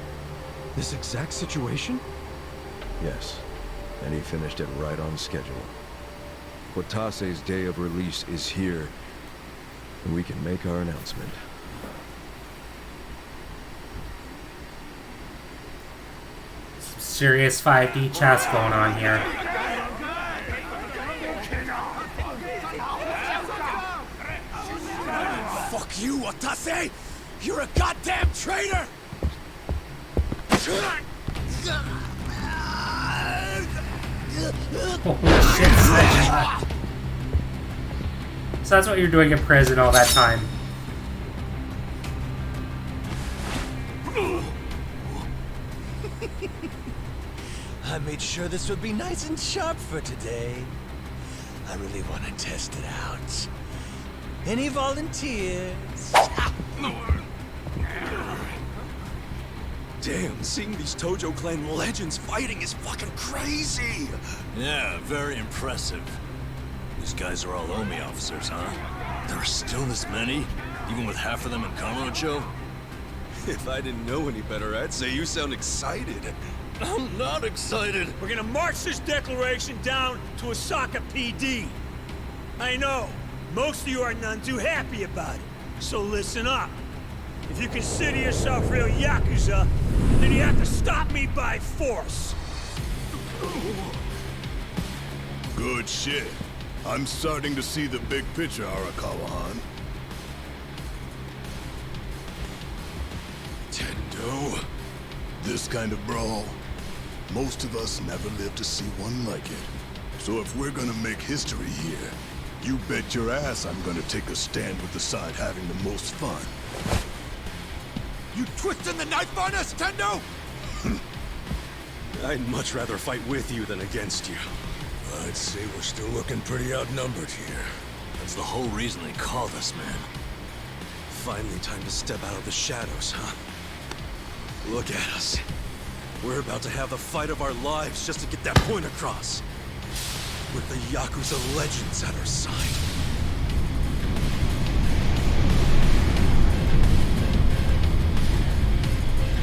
Speaker 11: This exact situation?
Speaker 9: Yes, and he finished it right on schedule. Watase's day of release is here, and we can make our announcement.
Speaker 1: Some serious 5D chess going on here.
Speaker 11: Fuck you, Watase! You're a goddamn traitor!
Speaker 1: Holy shit. So that's what you're doing in prison all that time.
Speaker 10: I made sure this would be nice and sharp for today. I really want to test it out. Any volunteers?
Speaker 11: Damn, seeing these Tojo clan legends fighting is fucking crazy!
Speaker 10: Yeah, very impressive. These guys are all Omi officers, huh? There are still this many? Even with half of them in Kamurocho?
Speaker 11: If I didn't know any better, I'd say you sound excited.
Speaker 4: I'm not excited. We're gonna march this declaration down to Osaka PD. I know, most of you are none too happy about it, so listen up. If you consider yourself real Yakuza, then you have to stop me by force.
Speaker 13: Good shit. I'm starting to see the big picture, Arakawa-han. Tendo, this kind of brawl, most of us never lived to see one like it. So if we're gonna make history here, you bet your ass I'm gonna take a stand with the side having the most fun.
Speaker 4: You twisting the knife on us, Tendo?
Speaker 11: I'd much rather fight with you than against you.
Speaker 4: I'd say we're still looking pretty outnumbered here. That's the whole reason they called us, man.
Speaker 11: Finally time to step out of the shadows, huh? Look at us. We're about to have the fight of our lives just to get that point across. With the Yakuza legends at our side.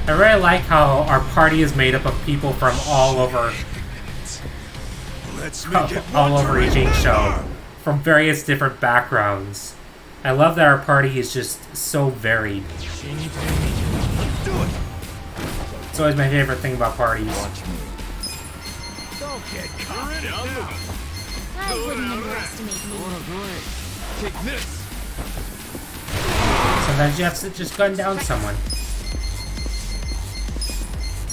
Speaker 1: I really like how our party is made up of people from all over Eugene show, from various different backgrounds. I love that our party is just so varied. It's always my favorite thing about parties.
Speaker 4: Don't get caught.
Speaker 3: I wouldn't underestimate me.
Speaker 4: Take this.
Speaker 1: Sometimes you have to just gun down someone.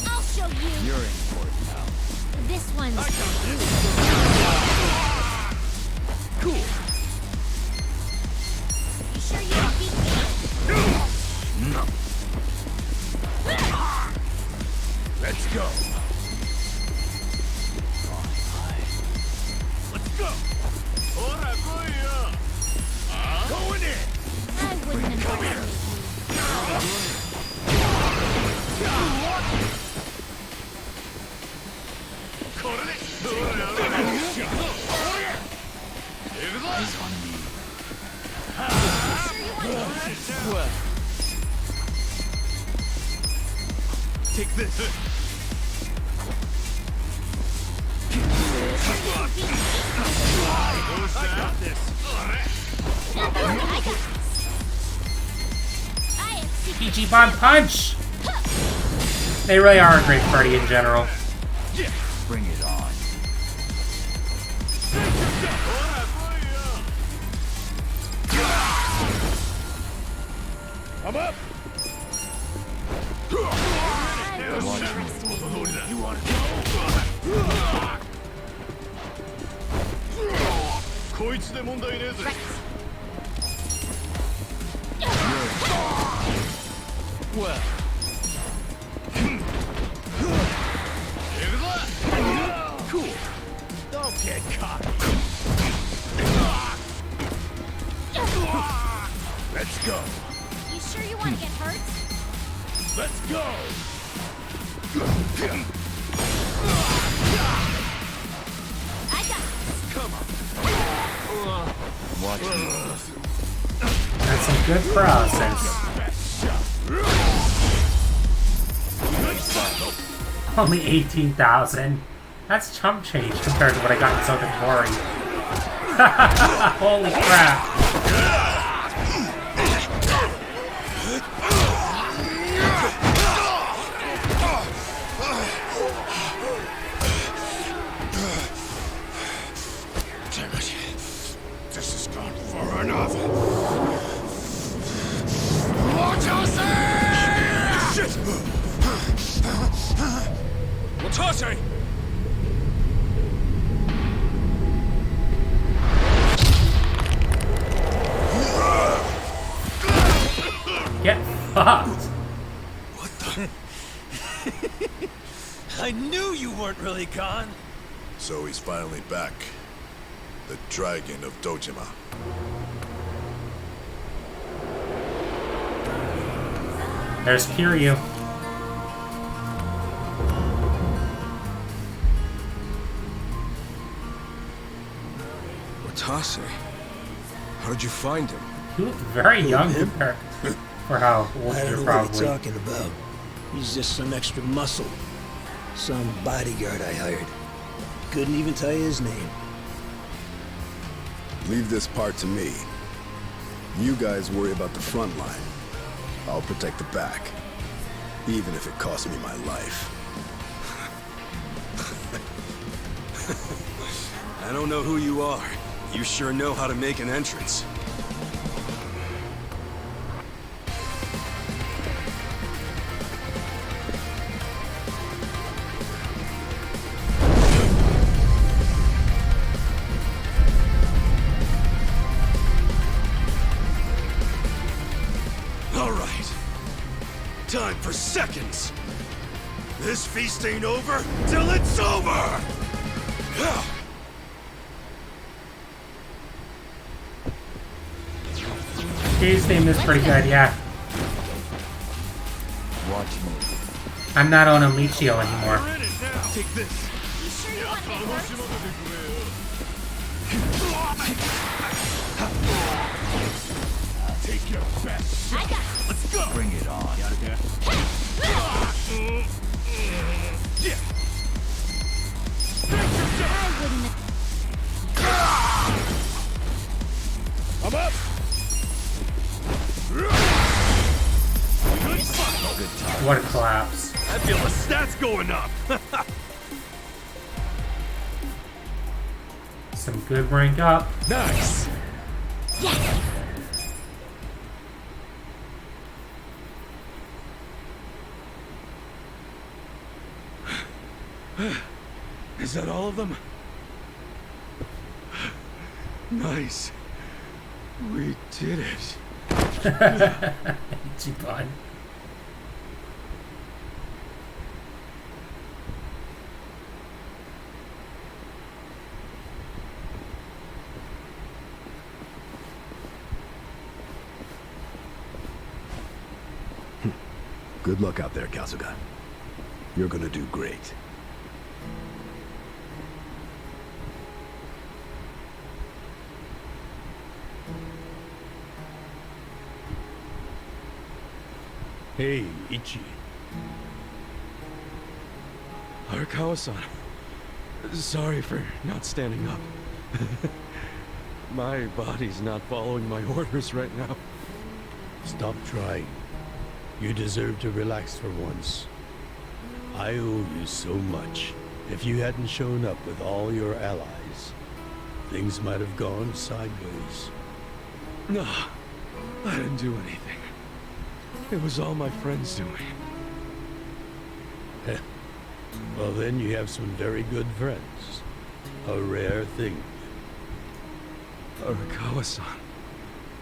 Speaker 3: I'll show you.
Speaker 4: You're in for it now.
Speaker 3: This one's
Speaker 4: Cool.
Speaker 3: You sure you don't beat me?
Speaker 4: No. Let's go. Let's go. Going in.
Speaker 3: I wouldn't underestimate
Speaker 4: Eyes on me. Take this. I got this.
Speaker 1: PG Bond Punch! They really are a great party in general.
Speaker 4: Bring it on. I'm up. You want to go? こいつで問題ねえぜ。Well. Cool. Don't get caught. Let's go.
Speaker 3: You sure you want to get hurt?
Speaker 4: Let's go.
Speaker 3: I got this.
Speaker 4: Come on. Watch this.
Speaker 1: That's some good process. Only 18,000. That's chump change compared to what I got in Southern Glory. Holy crap.
Speaker 4: Damn it. This has gone far enough. What you say? Shit! Watase!
Speaker 1: Get fucked.
Speaker 10: What the? I knew you weren't really gone.
Speaker 13: So he's finally back. The Dragon of Dojima.
Speaker 1: There's Kiryu.
Speaker 9: Watase? How did you find him?
Speaker 1: He looked very young compared for how old
Speaker 12: I
Speaker 1: you're
Speaker 12: don't know what
Speaker 1: probably.
Speaker 12: you're talking about. He's just some extra muscle. Some bodyguard I hired. Couldn't even tell you his name.
Speaker 13: Leave this part to me. You guys worry about the front line. I'll protect the back. Even if it costs me my life.
Speaker 11: I don't know who you are. You sure know how to make an entrance.
Speaker 13: All right. Time for seconds. This feast ain't over till it's over!
Speaker 1: His theme is pretty good, yeah.
Speaker 2: Watch me.
Speaker 1: I'm not on Michio anymore.
Speaker 13: Take this.
Speaker 3: You sure you want to get hurt?
Speaker 13: Take your best.
Speaker 3: I got it.
Speaker 13: Let's go.
Speaker 2: Bring it on.
Speaker 13: Yeah.
Speaker 3: I wouldn't.
Speaker 13: I'm up.
Speaker 1: What a collapse.
Speaker 13: I feel the stats going up.
Speaker 1: Some good rank up.
Speaker 13: Nice.
Speaker 3: Yes.
Speaker 13: Is that all of them? Nice. We did it.
Speaker 1: Ichiban.
Speaker 13: Good luck out there, Kasuga. You're gonna do great.
Speaker 8: Hey, Ichi.
Speaker 11: Arakawa-san. Sorry for not standing up. My body's not following my orders right now.
Speaker 8: Stop trying. You deserve to relax for once. I owe you so much. If you hadn't shown up with all your allies, things might have gone sideways.
Speaker 11: No, I didn't do anything. It was all my friends doing.
Speaker 8: Well, then you have some very good friends. A rare thing.
Speaker 11: Arakawa-san.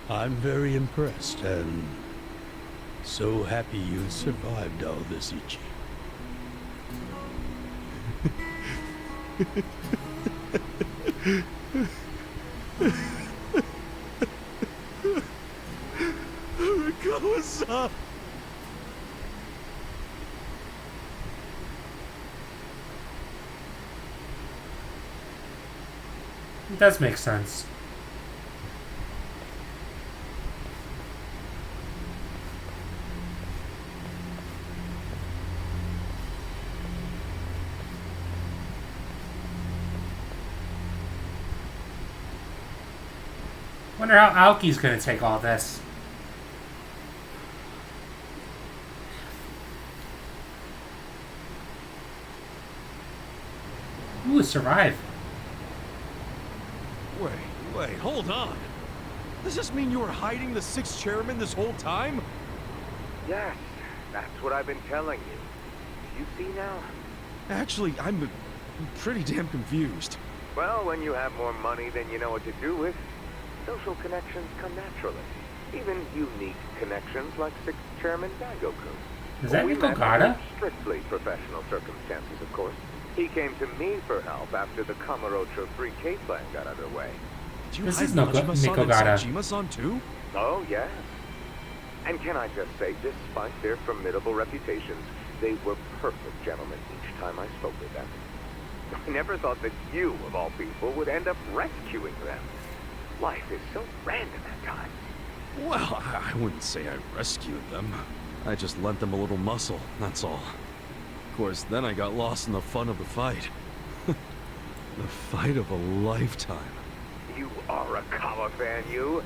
Speaker 8: I'm very impressed and so happy you survived all this, Ichi.
Speaker 13: Arakawa-san!
Speaker 1: It does make sense. Wonder how Aoki's gonna take all this. Ooh, survive.
Speaker 11: Wait, hold on. Does this mean you were hiding the sixth chairman this whole time?
Speaker 14: Yes, that's what I've been telling you. You see now?
Speaker 11: Actually, I'm pretty damn confused.
Speaker 14: Well, when you have more money than you know what to do with, social connections come naturally. Even unique connections like Sixth Chairman Daigoku.
Speaker 1: Is that
Speaker 14: We met
Speaker 1: Nikogata?
Speaker 14: under strictly professional circumstances, of course. He came to me for help after the Kamurocho 3K plan got underway.
Speaker 11: Did you
Speaker 1: This
Speaker 11: hide
Speaker 1: is
Speaker 11: Majima-san and
Speaker 1: Nikogata.
Speaker 11: Saejima-san too?
Speaker 14: Oh, yes. And can I just say, despite their formidable reputations, they were perfect gentlemen each time I spoke with them. I never thought that you, of all people, would end up rescuing them. Life is so random at times.
Speaker 11: Well, I wouldn't say I rescued them. I just lent them a little muscle, that's all. course, then I got lost in the fun of the fight. The fight of a lifetime.
Speaker 14: You are a Kawa fan, you.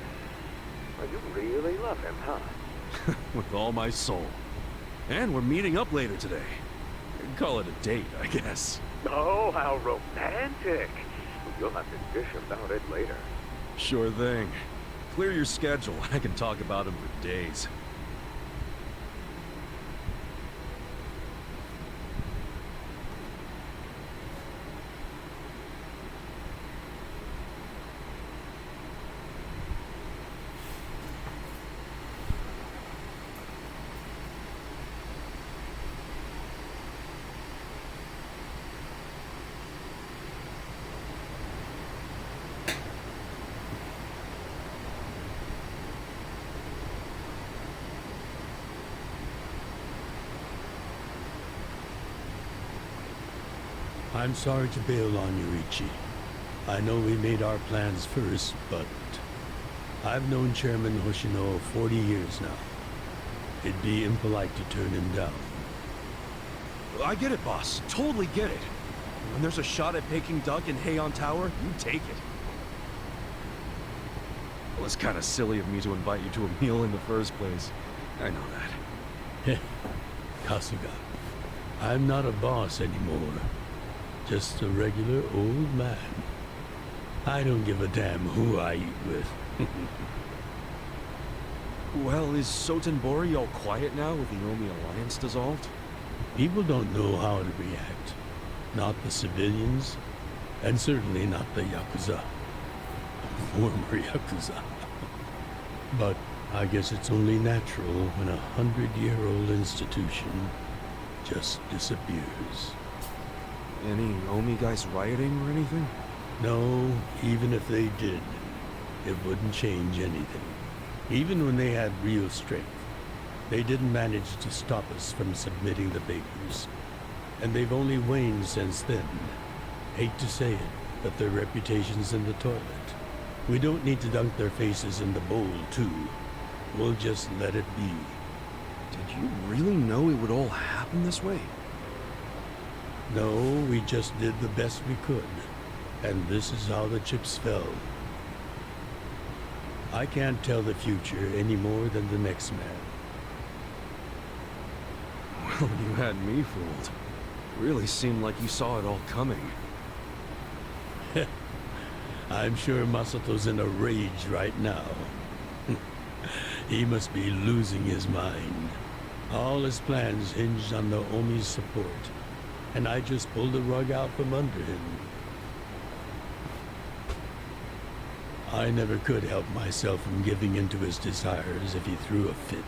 Speaker 14: Well, you really love him, huh?
Speaker 11: With all my soul. And we're meeting up later today. Call it a date, I guess.
Speaker 14: Oh, how romantic. You'll have to dish about it later.
Speaker 11: Sure thing. Clear your schedule. I can talk about him for days.
Speaker 8: I'm sorry to bail on you, Ichi. I know we made our plans first, but I've known Chairman Hoshino 40 years now. It'd be impolite to turn him down.
Speaker 11: I get it, boss. Totally get it. When there's a shot at Peking Duck in Heian Tower, you take it. It was kind of silly of me to invite you to a meal in the first place. I know that.
Speaker 8: Kasuga, I'm not a boss anymore. Just a regular old man. I don't give a damn who I eat with.
Speaker 11: Well, is Sotenbori all quiet now with the Omi Alliance dissolved?
Speaker 8: People don't know how to react. Not the civilians, and certainly not the Yakuza. Former Yakuza. But I guess it's only natural when a 100-year-old institution just disappears.
Speaker 11: Any Omi guys rioting or anything?
Speaker 8: No, even if they did, it wouldn't change anything. Even when they had real strength, they didn't manage to stop us from submitting the papers. And they've only waned since then. Hate to say it, but their reputation's in the toilet. We don't need to dunk their faces in the bowl, too. We'll just let it be.
Speaker 11: Did you really know it would all happen this way?
Speaker 8: No, we just did the best we could. And this is how the chips fell. I can't tell the future any more than the next man.
Speaker 11: Well, you had me fooled. Really seemed like you saw it all coming.
Speaker 8: I'm sure Masato's in a rage right now. He must be losing his mind. All his plans hinged on the Omi's support, and I just pulled the rug out from under him. I never could help myself from giving in to his desires if he threw a fit.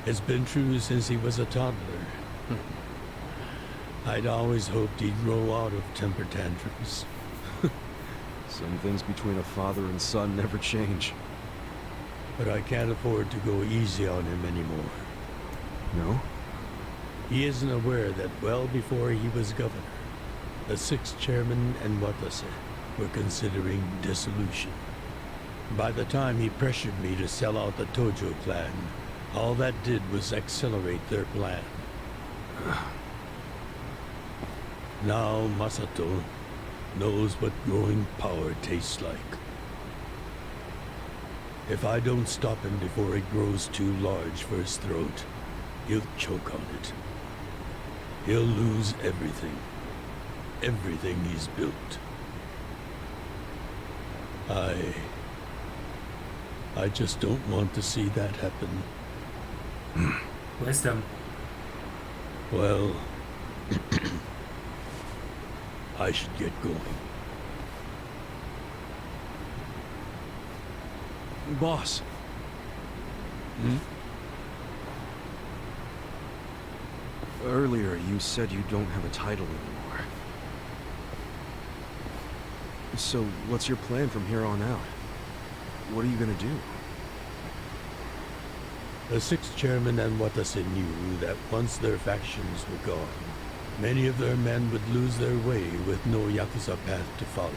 Speaker 8: It's been true since he was a toddler. I'd always hoped he'd grow out of temper tantrums.
Speaker 11: Some things between a father and son never change.
Speaker 8: But I can't afford to go easy on him anymore.
Speaker 11: No?
Speaker 8: He isn't aware that well before he was governor, the 6th chairman and Watase were considering dissolution. By the time he pressured me to sell out the Tojo clan, all that did was accelerate their plan. Now Masato knows what growing power tastes like. If I don't stop him before it grows too large for his throat, he'll choke on it. He'll lose everything. Everything he's built. I just don't want to see that happen.
Speaker 1: Wisdom.
Speaker 8: Well, I should get going.
Speaker 11: Boss. Earlier, you said you don't have a title anymore. So, what's your plan from here on out? What are you gonna do?
Speaker 8: The 6th chairman and Watase knew that once their factions were gone, many of their men would lose their way with no Yakuza path to follow.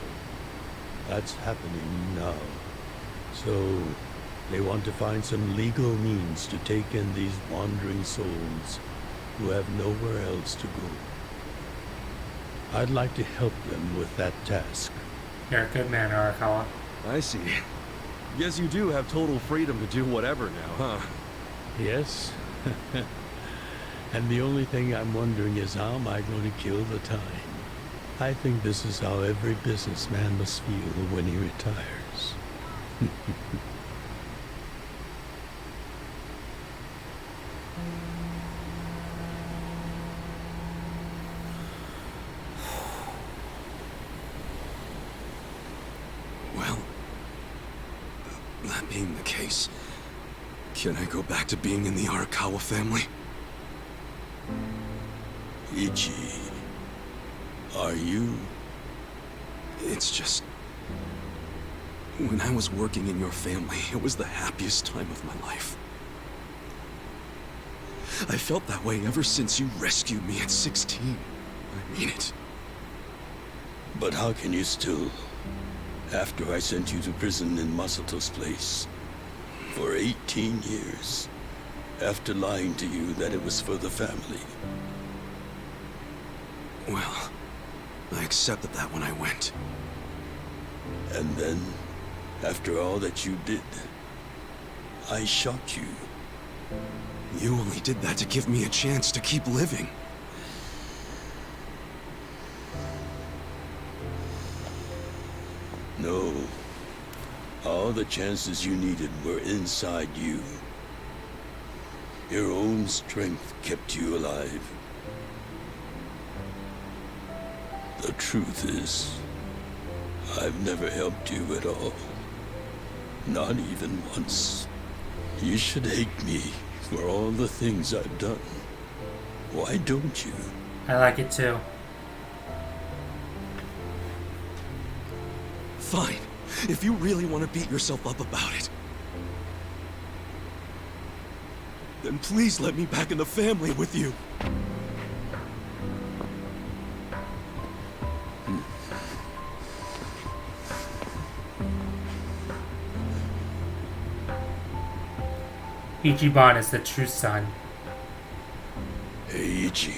Speaker 8: That's happening now. So, They want to find some legal means to take in these wandering souls who have nowhere else to go. I'd like to help them with that task.
Speaker 1: You're a good man, Arakawa.
Speaker 9: I see. Guess you do have total freedom to do whatever now, huh?
Speaker 8: Yes. And the only thing I'm wondering is how am I going to kill the time? I think this is how every businessman must feel when he retires.
Speaker 11: Well, that being the case, can I go back to being in the Arakawa family?
Speaker 8: Ichi, are you?
Speaker 11: It's just... when I was working in your family, it was the happiest time of my life. I felt that way ever since you rescued me at 16. I mean it.
Speaker 8: But how can you still, after I sent you to prison in Masato's place for 18 years, after lying to you that it was for the family?
Speaker 11: Well, I accepted that when I went.
Speaker 8: And then, after all that you did, I shot you.
Speaker 11: You only did that to give me a chance to keep living.
Speaker 8: No. All the chances you needed were inside you. Your own strength kept you alive. The truth is, I've never helped you at all. Not even once. You should hate me for all the things I've done. Why don't you?
Speaker 1: I like it too.
Speaker 11: Fine. If you really want to beat yourself up about it, then please let me back in the family with you.
Speaker 1: Ichiban is the true son.
Speaker 8: Hey, Ichi.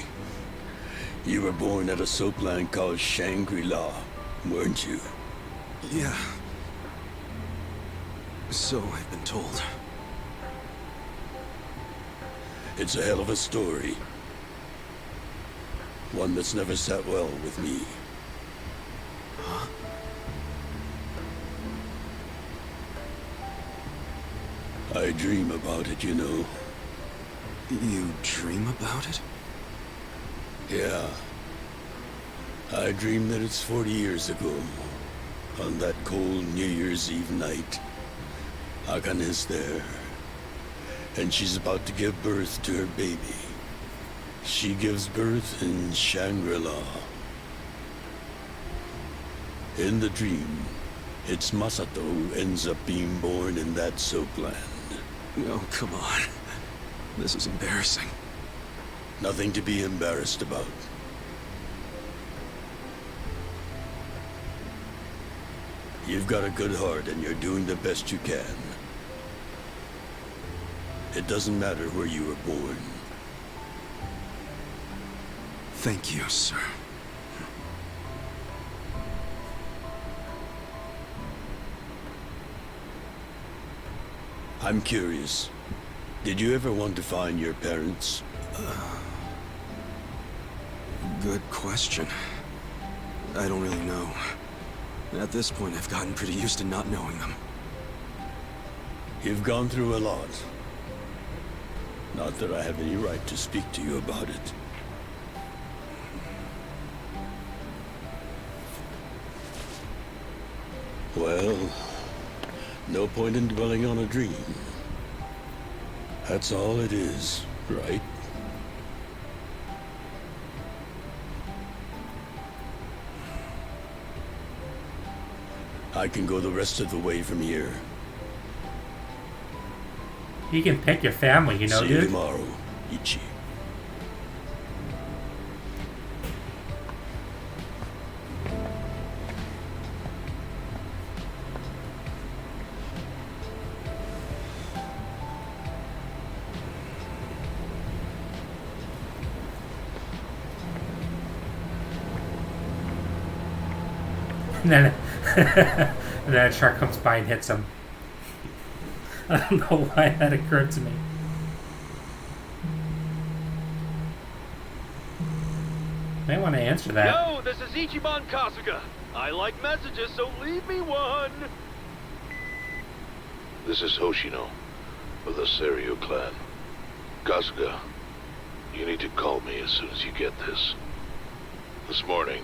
Speaker 8: You were born at a soapland called Shangri-La, weren't you?
Speaker 11: Yeah. So I've been told.
Speaker 8: It's a hell of a story. One that's never sat well with me.
Speaker 11: Huh?
Speaker 8: I dream about it, you know.
Speaker 11: You dream about it?
Speaker 8: Yeah. I dream that it's 40 years ago. On that cold New Year's Eve night. Akane's there. And she's about to give birth to her baby. She gives birth in Shangri-La. In the dream, it's Masato who ends up being born in that soapland.
Speaker 11: Oh, come on. This is embarrassing.
Speaker 8: Nothing to be embarrassed about. You've got a good heart and you're doing the best you can. It doesn't matter where you were born.
Speaker 11: Thank you, sir.
Speaker 8: I'm curious. Did you ever want to find your parents?
Speaker 11: Good question. I don't really know. At this point, I've gotten pretty used to not knowing them.
Speaker 8: You've gone through a lot. Not that I have any right to speak to you about it. Well, no point in dwelling on a dream. That's all it is, right? I can go the rest of the way from here.
Speaker 1: You can pick your family, you know,
Speaker 8: See
Speaker 1: dude.
Speaker 8: you tomorrow, Ichi.
Speaker 1: And then, and then a shark comes by and hits him. I don't know why that occurred to me. May want to answer that.
Speaker 15: Yo, this is Ichiban Kasuga. I like messages, so leave me one.
Speaker 16: This is Hoshino of the Seiryu clan. Kasuga, you need to call me as soon as you get this. This morning,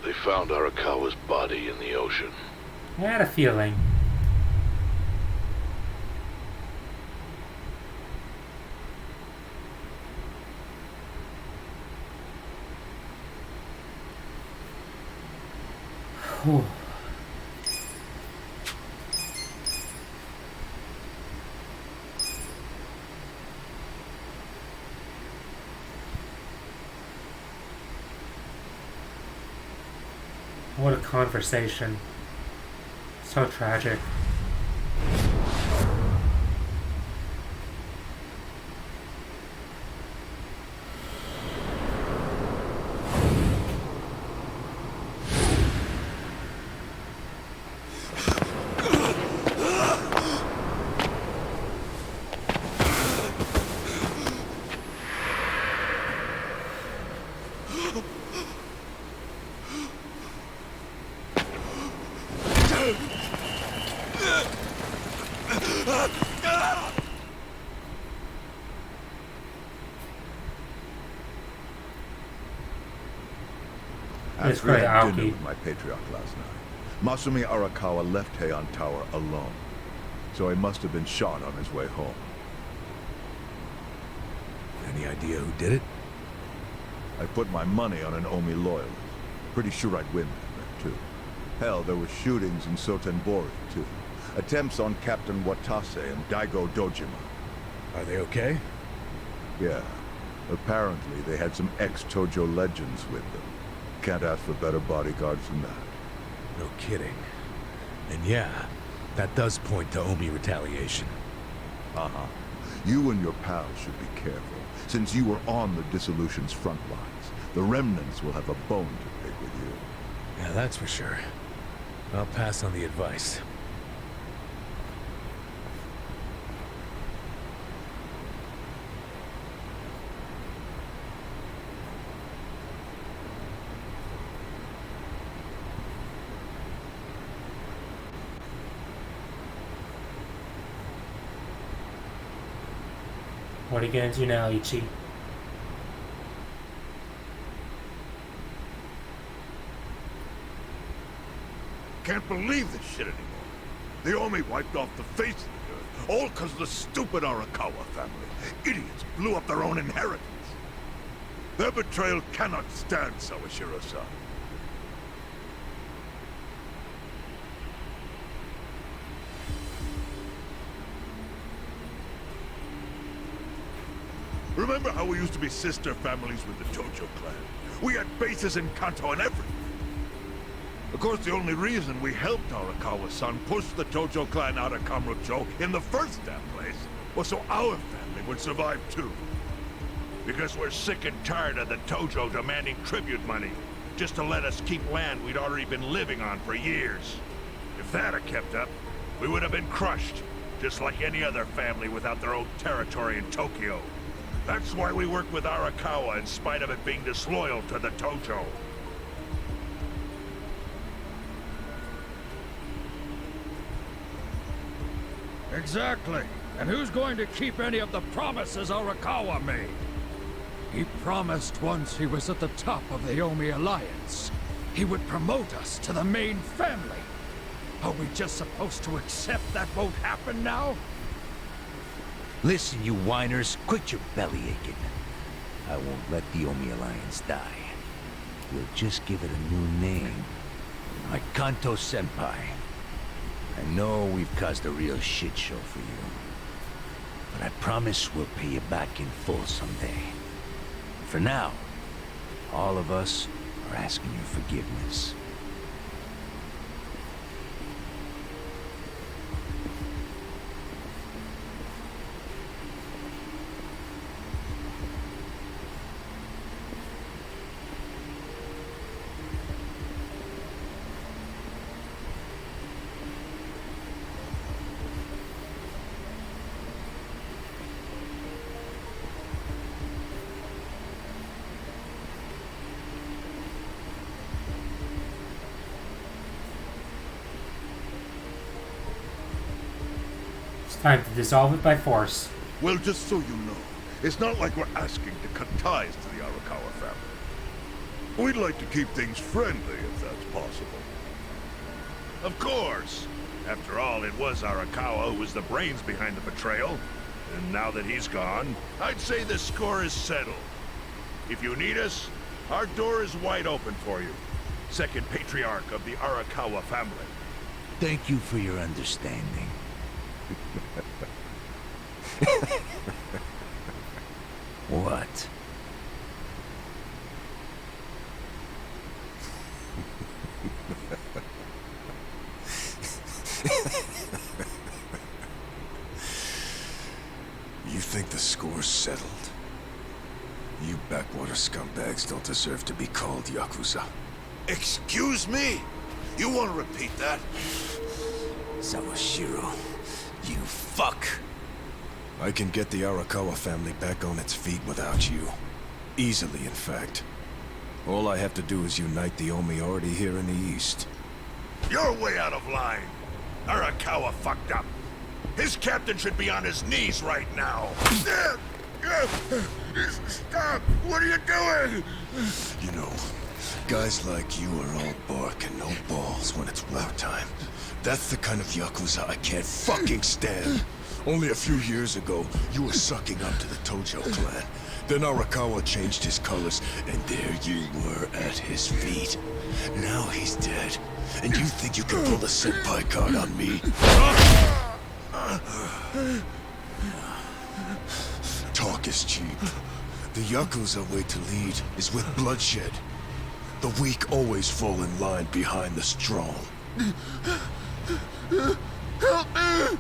Speaker 16: they found Arakawa's body in the ocean.
Speaker 1: I had a feeling. Whew. What a conversation. So tragic.
Speaker 17: After I had dinner with my patriarch last night, Masumi Arakawa left Heian Tower alone, so he must have been shot on his way home.
Speaker 11: Any idea who did it?
Speaker 17: I put my money on an Omi loyalist. Pretty sure I'd win that, too. Hell, there were shootings in Sotenbori, too. Attempts on Captain Watase and Daigo Dojima.
Speaker 11: Are they okay?
Speaker 17: Yeah. Apparently, they had some ex-Tojo legends with them. Can't ask for better bodyguards than that.
Speaker 11: No kidding. And yeah, that does point to Omi retaliation.
Speaker 17: Uh-huh. You and your pals should be careful, since you were on the dissolution's front lines. The remnants will have a bone to pick with you.
Speaker 11: Yeah, that's for sure. I'll pass on the advice.
Speaker 1: What are you gonna do now, Ichi?
Speaker 13: Can't believe this shit anymore. The Omi wiped off the face of the earth, all because of the stupid Arakawa family. Idiots blew up their own inheritance. Their betrayal cannot stand, Sawashiro-san. Remember how we used to be sister families with the Tojo clan? We had bases in Kanto and everything. Of course, the only reason we helped Arakawa-san push the Tojo clan out of Kamurocho in the first damn place was so our family would survive too. Because we're sick and tired of the Tojo demanding tribute money just to let us keep land we'd already been living on for years. If that had kept up, we would have been crushed, just like any other family without their own territory in Tokyo. That's why we work with Arakawa in spite of it being disloyal to the Tojo.
Speaker 18: Exactly. And who's going to keep any of the promises Arakawa made? He promised once he was at the top of the Omi Alliance. He would promote us to the main family. Are we just supposed to accept that won't happen now?
Speaker 10: Listen, you whiners, quit your belly aching. I won't let the Omi Alliance die. We'll just give it a new name. Like Kanto-senpai. I know we've caused a real shit show for you. But I promise we'll pay you back in full someday. For now, all of us are asking your forgiveness.
Speaker 1: Time to dissolve it by force.
Speaker 13: Well, just so you know, it's not like we're asking to cut ties to the Arakawa family. We'd like to keep things friendly, if that's possible.
Speaker 19: Of course. After all, it was Arakawa who was the brains behind the betrayal. And now that he's gone, I'd say the score is settled. If you need us, our door is wide open for you. Second patriarch of the Arakawa family.
Speaker 10: Thank you for your understanding. What?
Speaker 11: You think the score's settled? You backwater scumbags don't deserve to be called Yakuza.
Speaker 19: Excuse me? You want to repeat that?
Speaker 11: Sawashiro, you fuck! I can get the Arakawa family back on its feet without you. Easily, in fact. All I have to do is unite the Omi already here in the East.
Speaker 19: You're way out of line. Arakawa fucked up. His captain should be on his knees right now. Stop! What are you doing?
Speaker 11: You know, guys like you are all bark and no balls when it's wartime. That's the kind of Yakuza I can't fucking stand. Only a few years ago, you were sucking up to the Tojo clan. Then Arakawa changed his colors, and there you were at his feet. Now he's dead, and you think you can pull the senpai card on me? Talk is cheap. The Yakuza way to lead is with bloodshed. The weak always fall in line behind the strong.
Speaker 19: Help me!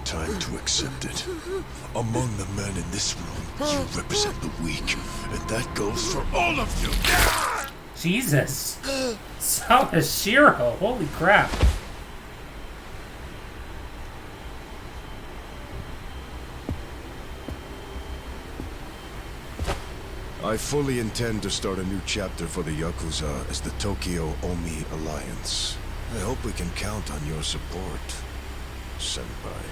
Speaker 11: Time to accept it. Among the men in this room, you represent the weak, and that goes for all of you.
Speaker 1: Jesus. Sawashiro, holy crap.
Speaker 11: I fully intend to start a new chapter for the Yakuza as the Tokyo Omi Alliance. I hope we can count on your support, Senpai.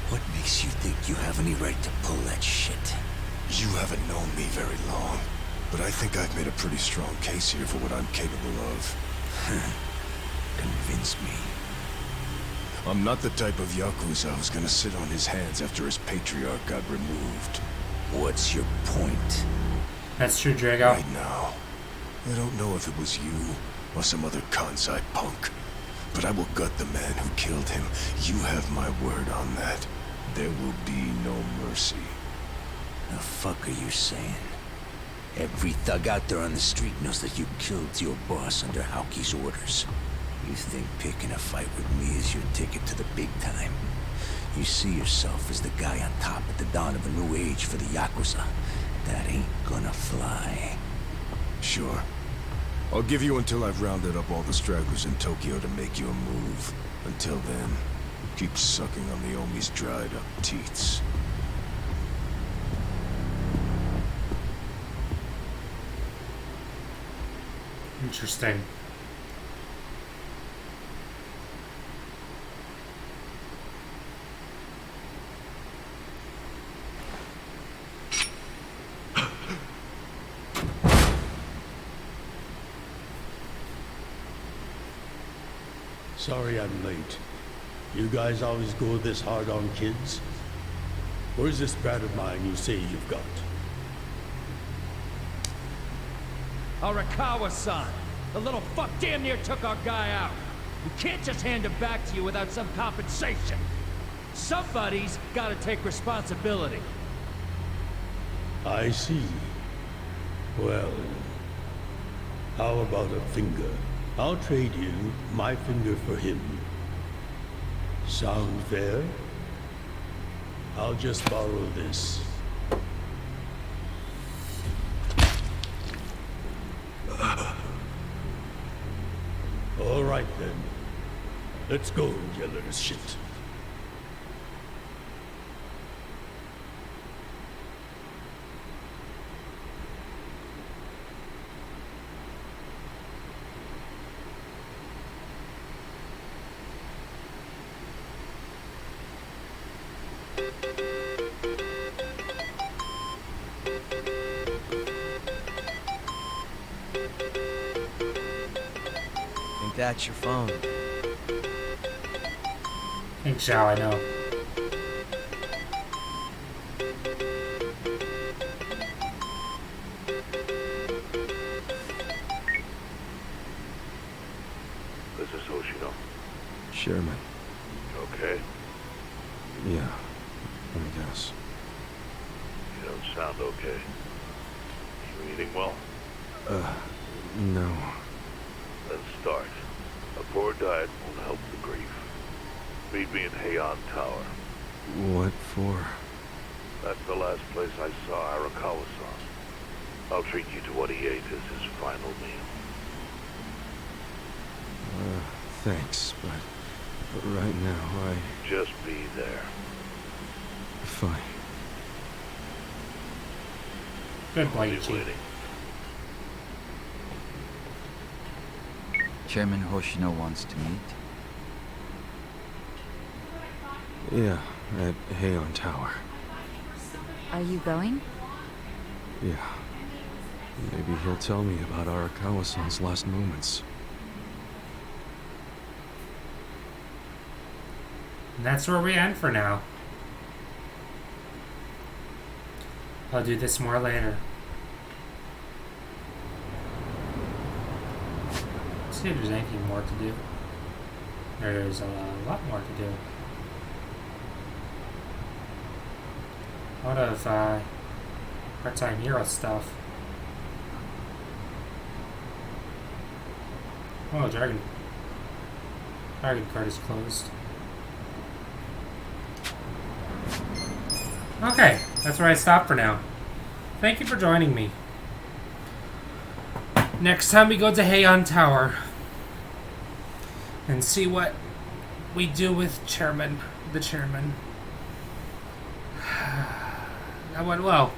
Speaker 10: What makes you think you have any right to pull that shit?
Speaker 11: You haven't known me very long, but I think I've made a pretty strong case here for what I'm capable of.
Speaker 10: Convince me.
Speaker 11: I'm not the type of Yakuza who's gonna sit on his hands after his patriarch got removed.
Speaker 10: What's your point?
Speaker 1: That's true, Drago.
Speaker 11: Right now, I don't know if it was you or some other Kansai punk, but I will gut the man who killed him. You have my word on that. There will be no mercy.
Speaker 10: The fuck are you saying? Every thug out there on the street knows that you killed your boss under Haoki's orders. You think picking a fight with me is your ticket to the big time? You see yourself as the guy on top at the dawn of a new age for the Yakuza. That ain't gonna fly.
Speaker 11: Sure. I'll give you until I've rounded up all the stragglers in Tokyo to make you a move. Until then, keep sucking on the Omi's dried up teats.
Speaker 1: Interesting.
Speaker 8: Sorry I'm late. You guys always go this hard on kids? Where's this brat of mine you say you've got?
Speaker 18: Arakawa-san! The little fuck damn near took our guy out. We can't just hand him back to you without some compensation. Somebody's gotta take responsibility.
Speaker 8: I see. Well, how about a finger? I'll trade you my finger for him. Sound fair? I'll just borrow this. All right then. Let's go, you little shit.
Speaker 20: that's your phone.
Speaker 1: Hey, Xiao, I know.
Speaker 16: This is Hoshino.
Speaker 9: Chairman.
Speaker 16: Okay?
Speaker 9: Yeah, I guess.
Speaker 16: You don't sound okay. You eating well?
Speaker 9: No.
Speaker 16: Then start. A poor diet won't help the grief. Meet me in Heian Tower.
Speaker 9: What for?
Speaker 16: That's the last place I saw Arakawa-san. I'll treat you to what he ate as his final meal.
Speaker 9: Thanks, but right now
Speaker 16: Just be there.
Speaker 9: Fine.
Speaker 1: Good boy,
Speaker 16: He's
Speaker 1: Chief.
Speaker 16: waiting.
Speaker 20: Chairman Hoshino wants to meet.
Speaker 9: Yeah, at Heian Tower.
Speaker 7: Are you going?
Speaker 9: Yeah. Maybe he'll tell me about Arakawa-san's last moments.
Speaker 1: And that's where we end for now. I'll do this more later. Let's see if there's anything more to do. There's a lot more to do. A lot of part-time hero stuff. Oh, Dragon card is closed. Okay, that's where I stop for now. Thank you for joining me. Next time we go to Heian Tower and see what we do with the chairman. That went well.